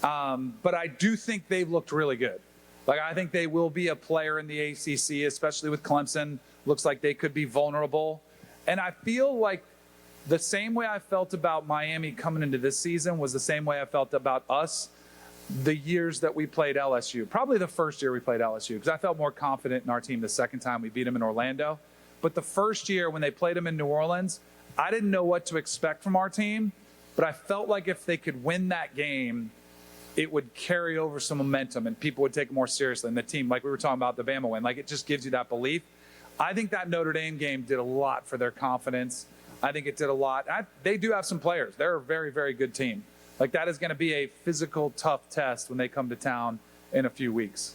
But I do think they've looked really good. Like, I think they will be a player in the ACC, especially with Clemson. Looks like they could be vulnerable. And I feel like the same way I felt about Miami coming into this season was the same way I felt about us the years that we played LSU. Probably the first year we played LSU, because I felt more confident in our team the second time we beat them in Orlando. But the first year when they played them in New Orleans, I didn't know what to expect from our team. But I felt like if they could win that game, it would carry over some momentum and people would take it more seriously. And the team, like we were talking about the Bama win, like, it just gives you that belief. I think that Notre Dame game did a lot for their confidence. I think it did a lot. They do have some players. They're a very, very good team. Like, that is going to be a physical, tough test when they come to town in a few weeks.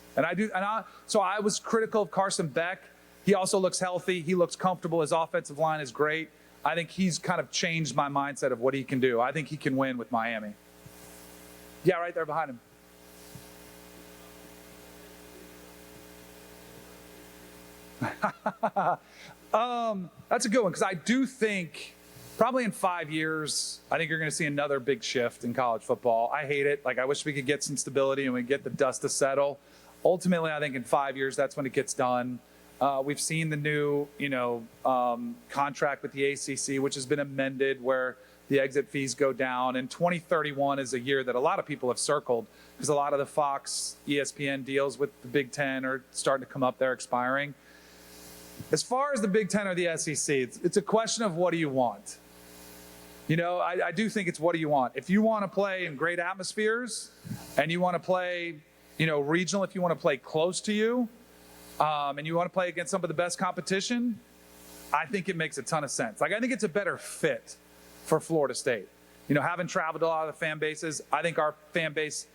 So I was critical of Carson Beck. He also looks healthy. He looks comfortable. His offensive line is great. I think he's kind of changed my mindset of what he can do. I think he can win with Miami. Yeah, right there behind him. That's a good one, because I do think probably in 5 years, I think you're going to see another big shift in college football. I hate it. Like, I wish we could get some stability and we get the dust to settle. Ultimately, I think in 5 years, that's when it gets done. We've seen the new, contract with the ACC, which has been amended, where the exit fees go down. And 2031 is a year that a lot of people have circled, because a lot of the Fox, ESPN deals with the Big Ten are starting to come up. They're expiring. As far as the Big Ten or the SEC, it's a question of what do you want? I do think it's what do you want. If you want to play in great atmospheres and you want to play, regional, if you want to play close to you, and you want to play against some of the best competition, I think it makes a ton of sense. Like, I think it's a better fit for Florida State. Having traveled a lot of the fan bases, I think our fan base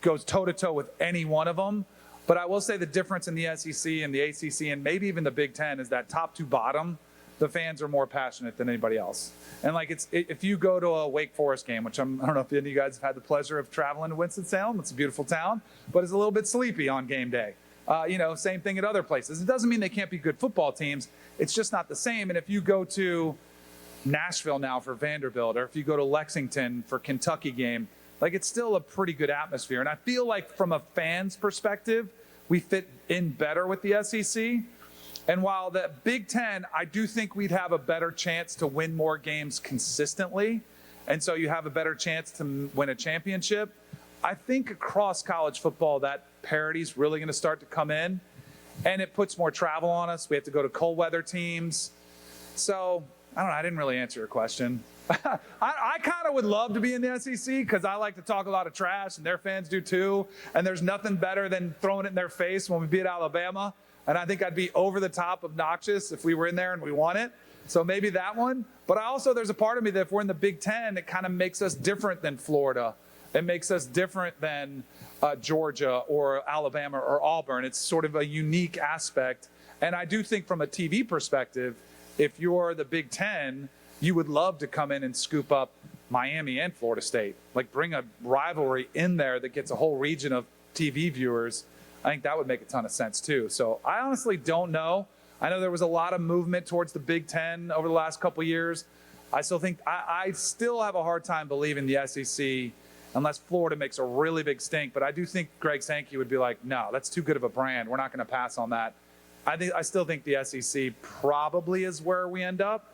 goes toe-to-toe with any one of them. But I will say the difference in the SEC and the ACC and maybe even the Big Ten is that top to bottom, the fans are more passionate than anybody else. And if you go to a Wake Forest game, which I don't know if any of you guys have had the pleasure of traveling to Winston-Salem, it's a beautiful town, but it's a little bit sleepy on game day. Same thing at other places. It doesn't mean they can't be good football teams. It's just not the same. And if you go to Nashville now for Vanderbilt, or if you go to Lexington for Kentucky game, it's still a pretty good atmosphere. And I feel like from a fan's perspective, we fit in better with the SEC. And while the Big Ten, I do think we'd have a better chance to win more games consistently. And so you have a better chance to win a championship. I think across college football, that parity is really going to start to come in. and it puts more travel on us. We have to go to cold weather teams. So, I don't know, I didn't really answer your question. I kind of would love to be in the SEC because I like to talk a lot of trash, and their fans do too. And there's nothing better than throwing it in their face when we beat Alabama. And I think I'd be over the top obnoxious if we were in there and we won it. So maybe that one. But there's a part of me that if we're in the Big Ten, it kind of makes us different than Florida. It makes us different than Georgia or Alabama or Auburn. It's sort of a unique aspect. And I do think from a TV perspective, if you're the Big Ten, you would love to come in and scoop up Miami and Florida State. Like bring a rivalry in there that gets a whole region of TV viewers. I think that would make a ton of sense too. So I honestly don't know. I know there was a lot of movement towards the Big Ten over the last couple of years. I still have a hard time believing the SEC unless Florida makes a really big stink. But I do think Greg Sankey would be like, no, that's too good of a brand. We're not going to pass on that. I still think the SEC probably is where we end up.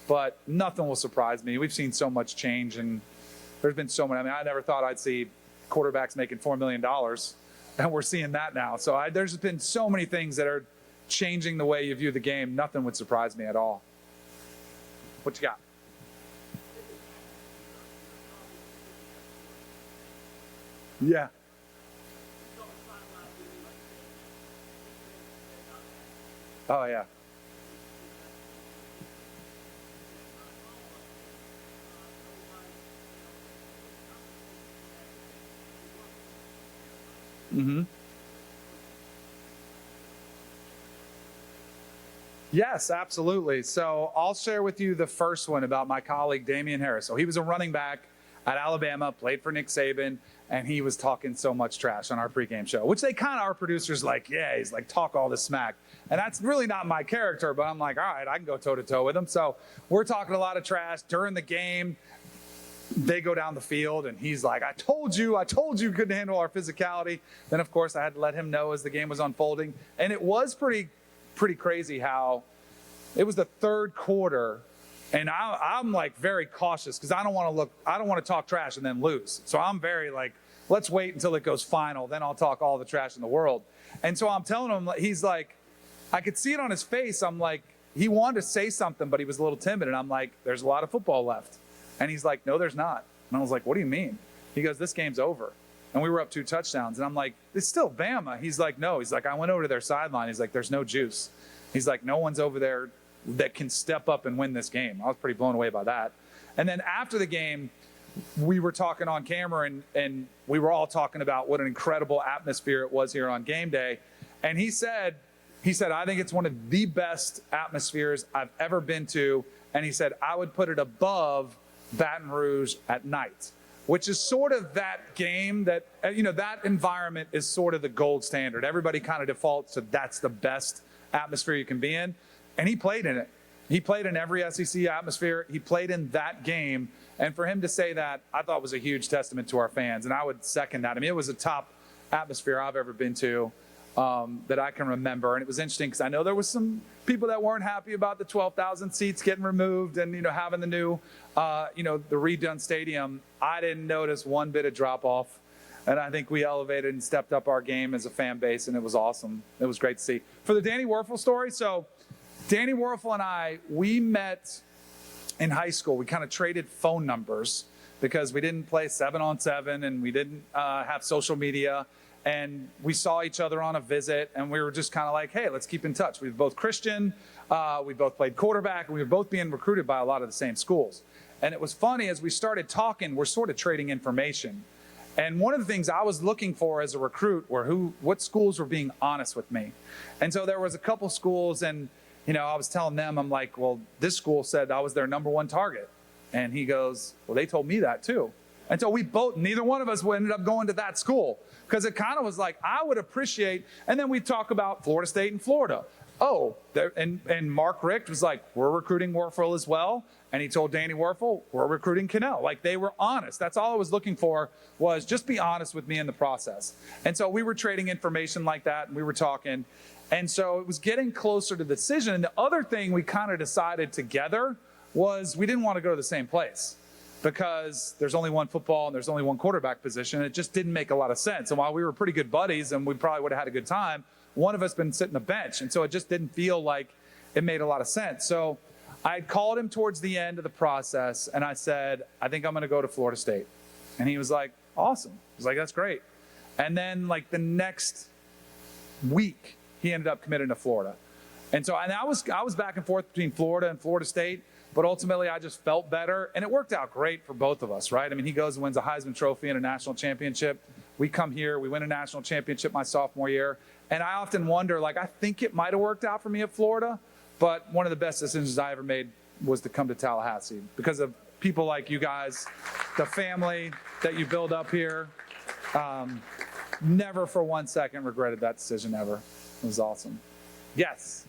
But nothing will surprise me. We've seen so much change, and there's been so many. I mean, I never thought I'd see quarterbacks making $4 million, and we're seeing that now. So there's been so many things that are changing the way you view the game. Nothing would surprise me at all. What you got? Yeah. Oh, yeah. Mm-hmm. Yes, absolutely. So I'll share with you the first one about my colleague, Damian Harris. So he was a running back at Alabama, played for Nick Saban, and he was talking so much trash on our pregame show, which our producers like, yeah, he's like, talk all this smack. And that's really not my character, but I'm like, all right, I can go toe-to-toe with him. So we're talking a lot of trash during the game. They go down the field, and he's like, I told you couldn't handle our physicality. Then, of course, I had to let him know as the game was unfolding. And it was pretty crazy how it was the third quarter, and I'm like very cautious because I don't want to talk trash and then lose. So I'm very like, let's wait until it goes final, then I'll talk all the trash in the world. And so I'm telling him, he's like, I could see it on his face. I'm like, he wanted to say something, but he was a little timid. And I'm like, there's a lot of football left. And he's like, no, there's not. And I was like, what do you mean? He goes, this game's over. And we were up 2 touchdowns. And I'm like, it's still Bama. He's like, no. He's like, I went over to their sideline. He's like, there's no juice. He's like, no one's over there that can step up and win this game. I was pretty blown away by that. And then after the game, we were talking on camera, and we were all talking about what an incredible atmosphere it was here on game day. And he said, I think it's one of the best atmospheres I've ever been to. And he said, I would put it above Baton Rouge at night, which is sort of that game that, that environment is sort of the gold standard. Everybody kind of defaults to that's the best atmosphere you can be in. And he played in it. He played in every SEC atmosphere. He played in that game. And for him to say that, I thought was a huge testament to our fans. And I would second that. I mean, it was a top atmosphere I've ever been to that I can remember. And it was interesting because I know there was some people that weren't happy about the 12,000 seats getting removed and, having the new, the redone stadium. I didn't notice one bit of drop off. And I think we elevated and stepped up our game as a fan base, and it was awesome. It was great to see. For the Danny Werfel story, so Danny Werfel and I, we met in high school. We kind of traded phone numbers because we didn't play 7-on-7 and we didn't have social media. And we saw each other on a visit, and we were just kind of like, hey, let's keep in touch. We were both Christian. We both played quarterback, and we were both being recruited by a lot of the same schools. And it was funny, as we started talking, we're sort of trading information. And one of the things I was looking for as a recruit were what schools were being honest with me. And so there was a couple schools, and I was telling them, I'm like, well, this school said I was their number 1 target. And he goes, well, they told me that too. And so neither one of us ended up going to that school because it kind of was like, I would appreciate, and then we talk about Florida State and Florida. Oh, and Mark Richt was like, we're recruiting Werfel as well. And he told Danny Werfel, we're recruiting Kanell. Like, they were honest. That's all I was looking for, was just be honest with me in the process. And so we were trading information like that, and we were talking. And so it was getting closer to the decision. And the other thing we kind of decided together was we didn't want to go to the same place because there's only one football and there's only one quarterback position. It just didn't make a lot of sense. And while we were pretty good buddies and we probably would have had a good time, one of us been sitting the bench. And so it just didn't feel like it made a lot of sense. So I called him towards the end of the process and I said, I think I'm going to go to Florida State. And he was like, awesome. He's like, that's great. And then like the next week, he ended up committing to Florida. And so I was back and forth between Florida and Florida State, but ultimately I just felt better. And it worked out great for both of us, right? I mean, he goes and wins a Heisman Trophy and a national championship. We come here, we win a national championship my sophomore year. And I often wonder, like, I think it might have worked out for me at Florida, but one of the best decisions I ever made was to come to Tallahassee because of people like you guys, the family that you build up here. Never for 1 second regretted that decision ever. It was awesome. Yes.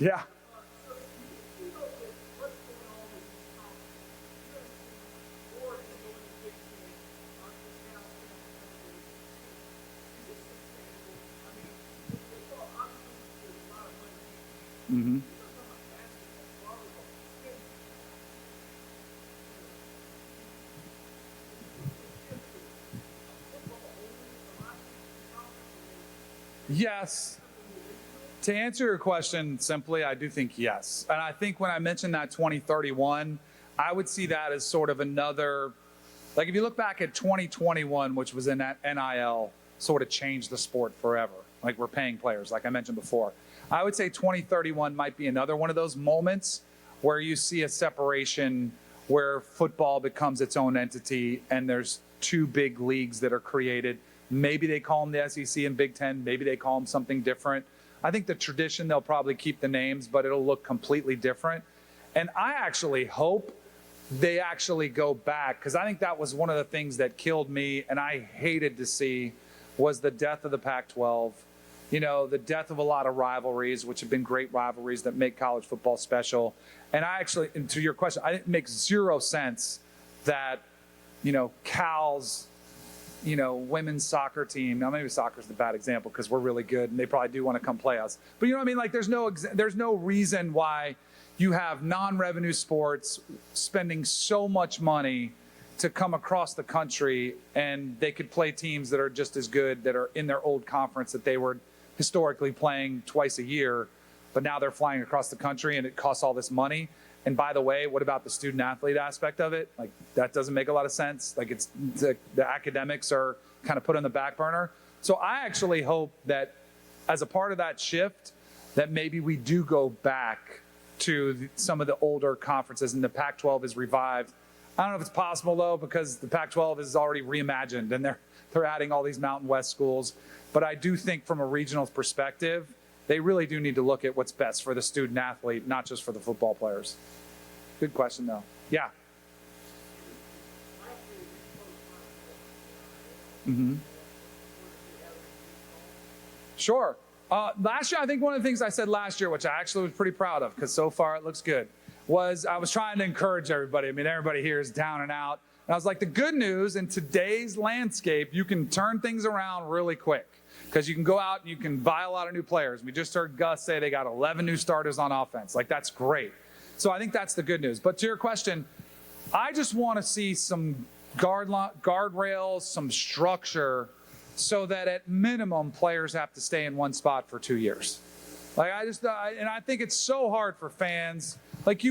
Yeah. Mm-hmm. Yes. To answer your question simply, I do think yes. And I think when I mentioned that 2031, I would see that as sort of another, like if you look back at 2021, which was in that NIL, sort of changed the sport forever. Like we're paying players, like I mentioned before. I would say 2031 might be another one of those moments where you see a separation where football becomes its own entity and there's two big leagues that are created. Maybe they call them the SEC and Big Ten. Maybe they call them something different. I think the tradition, they'll probably keep the names, but it'll look completely different. And I actually hope they actually go back, because I think that was one of the things that killed me and I hated to see was the death of the Pac-12. You know, the death of a lot of rivalries, which have been great rivalries that make college football special. And I actually, and to your question, I think it makes zero sense that, you know, Cal's, you know, women's soccer team. Now maybe soccer's the bad example because we're really good and they probably do want to come play us. But you know what I mean? Like there's no reason why you have non-revenue sports spending so much money to come across the country and they could play teams that are just as good, that are in their old conference that they were historically playing twice a year, but now they're flying across the country and it costs all this money. And by the way, what about the student athlete aspect of it? Like that doesn't make a lot of sense. Like it's the academics are kind of put on the back burner. So I actually hope that as a part of that shift, that maybe we do go back to some of the older conferences and the Pac-12 is revived. I don't know if it's possible though, because the Pac-12 is already reimagined and they're adding all these Mountain West schools. But I do think from a regional perspective, they really do need to look at what's best for the student athlete, not just for the football players. Good question, though. Yeah. Mm-hmm. Sure. Last year, I think one of the things I said last year, which I actually was pretty proud of, because so far it looks good, was I was trying to encourage everybody. I mean, everybody here is down and out. And I was like, the good news in today's landscape, you can turn things around really quick. Because you can go out and you can buy a lot of new players. We just heard Gus say they got 11 new starters on offense. Like, that's great. So I think that's the good news. But to your question, I just want to see some guardrails, some structure, so that at minimum players have to stay in one spot for 2 years. Like, and I think it's so hard for fans. Like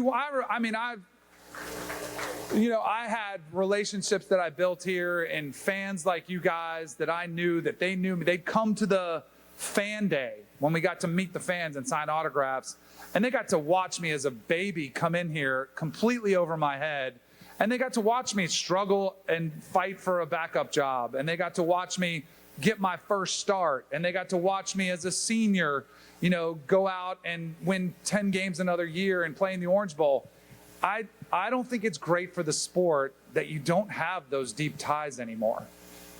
I had relationships that I built here and fans like you guys that I knew that they knew me. They'd come to the fan day when we got to meet the fans and sign autographs. And they got to watch me as a baby come in here completely over my head. And they got to watch me struggle and fight for a backup job. And they got to watch me get my first start. And they got to watch me as a senior, you know, go out and win 10 games another year and play in the Orange Bowl. I don't think it's great for the sport that you don't have those deep ties anymore.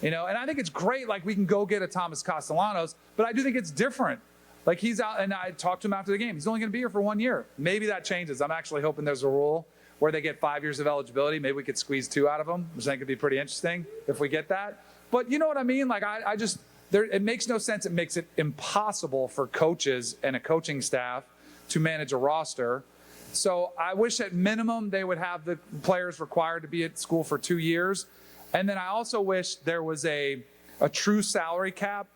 You know, and I think it's great, like we can go get a Thomas Castellanos, but I do think it's different. Like he's out, and I talked to him after the game. He's only going to be here for 1 year. Maybe that changes. I'm actually hoping there's a rule where they get 5 years of eligibility. Maybe we could squeeze 2 out of them, which I think could be pretty interesting if we get that. But you know what I mean? Like I just, it makes no sense. It makes it impossible for coaches and a coaching staff to manage a roster. So I wish at minimum they would have the players required to be at school for 2 years. And then I also wish there was a true salary cap.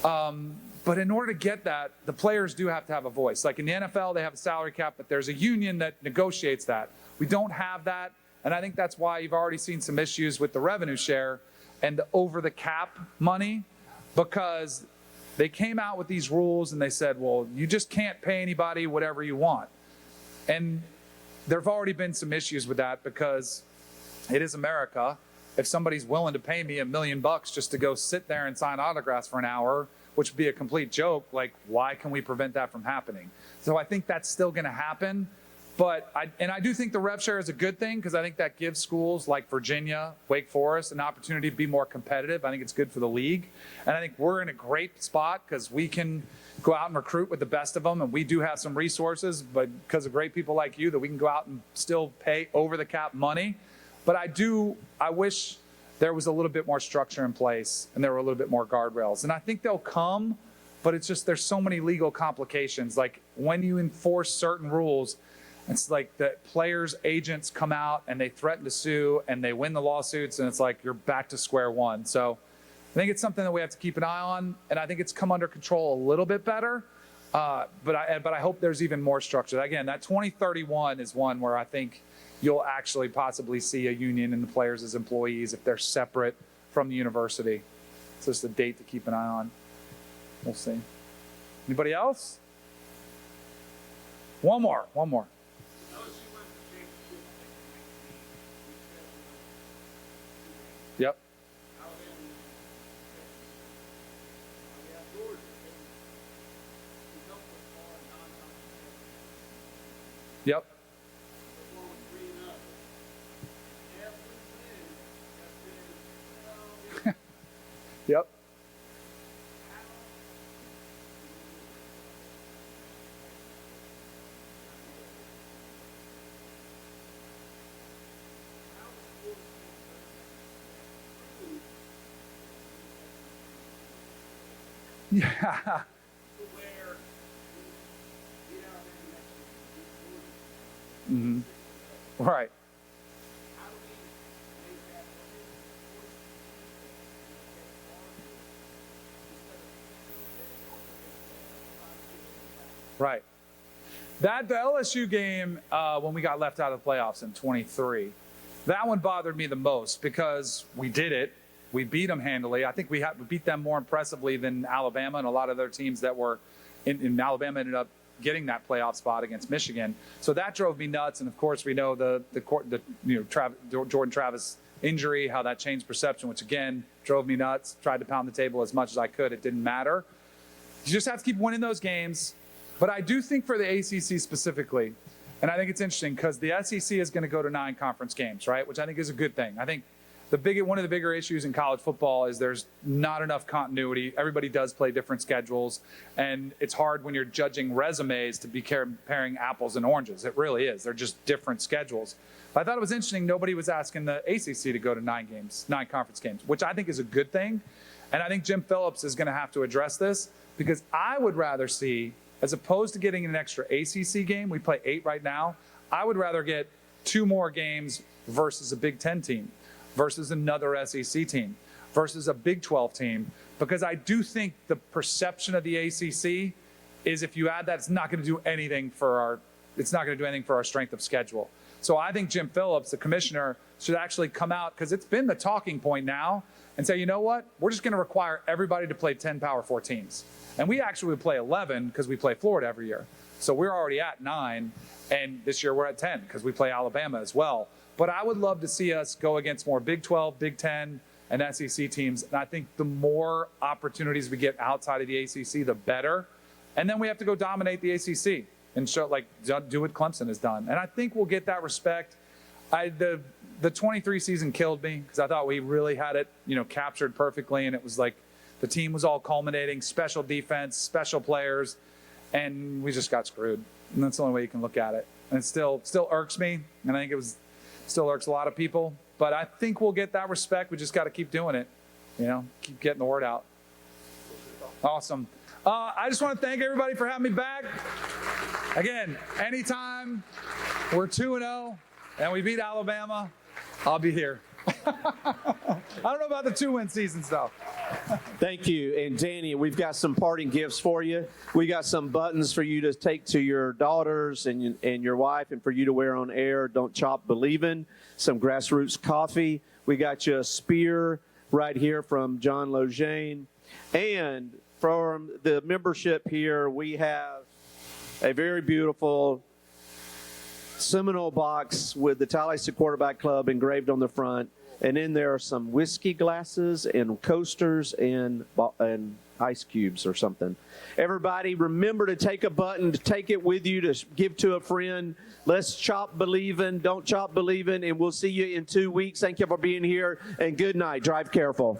But in order to get that, the players do have to have a voice. Like in the NFL, they have a salary cap, but there's a union that negotiates that. We don't have that. And I think that's why you've already seen some issues with the revenue share and the over the cap money, because they came out with these rules and they said, well, you just can't pay anybody whatever you want. And there have already been some issues with that because it is America. If somebody's willing to pay me $1 million just to go sit there and sign autographs for an hour, which would be a complete joke, like, why can we prevent that from happening? So I think that's still going to happen. But I do think the rev share is a good thing because I think that gives schools like Virginia, Wake Forest, an opportunity to be more competitive. I think it's good for the league. And I think we're in a great spot because we can go out and recruit with the best of them. And we do have some resources, but because of great people like you, that we can go out and still pay over the cap money. But I wish there was a little bit more structure in place and there were a little bit more guardrails. And I think they'll come, but it's just there's so many legal complications. Like when you enforce certain rules, it's like the players' agents come out and they threaten to sue and they win the lawsuits and it's like you're back to square one. So I think it's something that we have to keep an eye on, and I think it's come under control a little bit better. But I hope there's even more structure. Again, that 2031 is one where I think you'll actually possibly see a union and the players as employees if they're separate from the university. It's just a date to keep an eye on. We'll see. Anybody else? One more. Yep. Yep. Yep. Yeah. Mm-hmm. Right. Right. The LSU game, when we got left out of the playoffs in 23, that one bothered me the most because we did it. We beat them handily. I think we beat them more impressively than Alabama and a lot of their teams that were in Alabama ended up getting that playoff spot against Michigan. So that drove me nuts. And of course, we know the Jordan Travis injury, how that changed perception, which again drove me nuts. Tried to pound the table as much as I could. It didn't matter. You just have to keep winning those games. But I do think for the ACC specifically, and I think it's interesting because the SEC is going to go to 9 conference games, right? Which I think is a good thing. I think one of the bigger issues in college football is there's not enough continuity. Everybody does play different schedules, and it's hard when you're judging resumes to be comparing apples and oranges. It really is. They're just different schedules. But I thought it was interesting. Nobody was asking the ACC to go to 9 conference games, which I think is a good thing. And I think Jim Phillips is going to have to address this because I would rather see, as opposed to getting an extra ACC game, we play 8 right now, I would rather get 2 more games versus a Big Ten team, versus another SEC team, versus a Big 12 team, because I do think the perception of the ACC is if you add that, it's not going to do anything for our strength of schedule. So I think Jim Phillips, the commissioner, should actually come out, because it's been the talking point now, and say, you know what, we're just going to require everybody to play 10 Power 4 teams. And we actually would play 11 because we play Florida every year. So we're already at 9, and this year we're at 10 because we play Alabama as well. But I would love to see us go against more Big 12, Big 10, and SEC teams. And I think the more opportunities we get outside of the ACC, the better. And then we have to go dominate the ACC and show, do what Clemson has done. And I think we'll get that respect. The 23 season killed me because I thought we really had it, captured perfectly. And it was like the team was all culminating, special defense, special players, and we just got screwed. And that's the only way you can look at it. And it still irks me. And I think still irks a lot of people. But I think we'll get that respect. We just got to keep doing it. Keep getting the word out. Awesome. I just want to thank everybody for having me back. Again, anytime we're 2-0 and we beat Alabama, I'll be here. I don't know about the 2-win seasons, though. Thank you. And Danny, we've got some parting gifts for you. We got some buttons for you to take to your daughters and your wife and for you to wear on air. Don't Chop Believin'. Some Grassroots coffee. We got you a spear right here from John Logane. And from the membership here, we have a very beautiful Seminole box with the Tallahassee Quarterback Club engraved on the front. And in there are some whiskey glasses and coasters and ice cubes or something. Everybody, remember to take a button, to take it with you, to give to a friend. Let's chop believin', don't chop believin', and we'll see you in 2 weeks. Thank you for being here, and good night. Drive careful.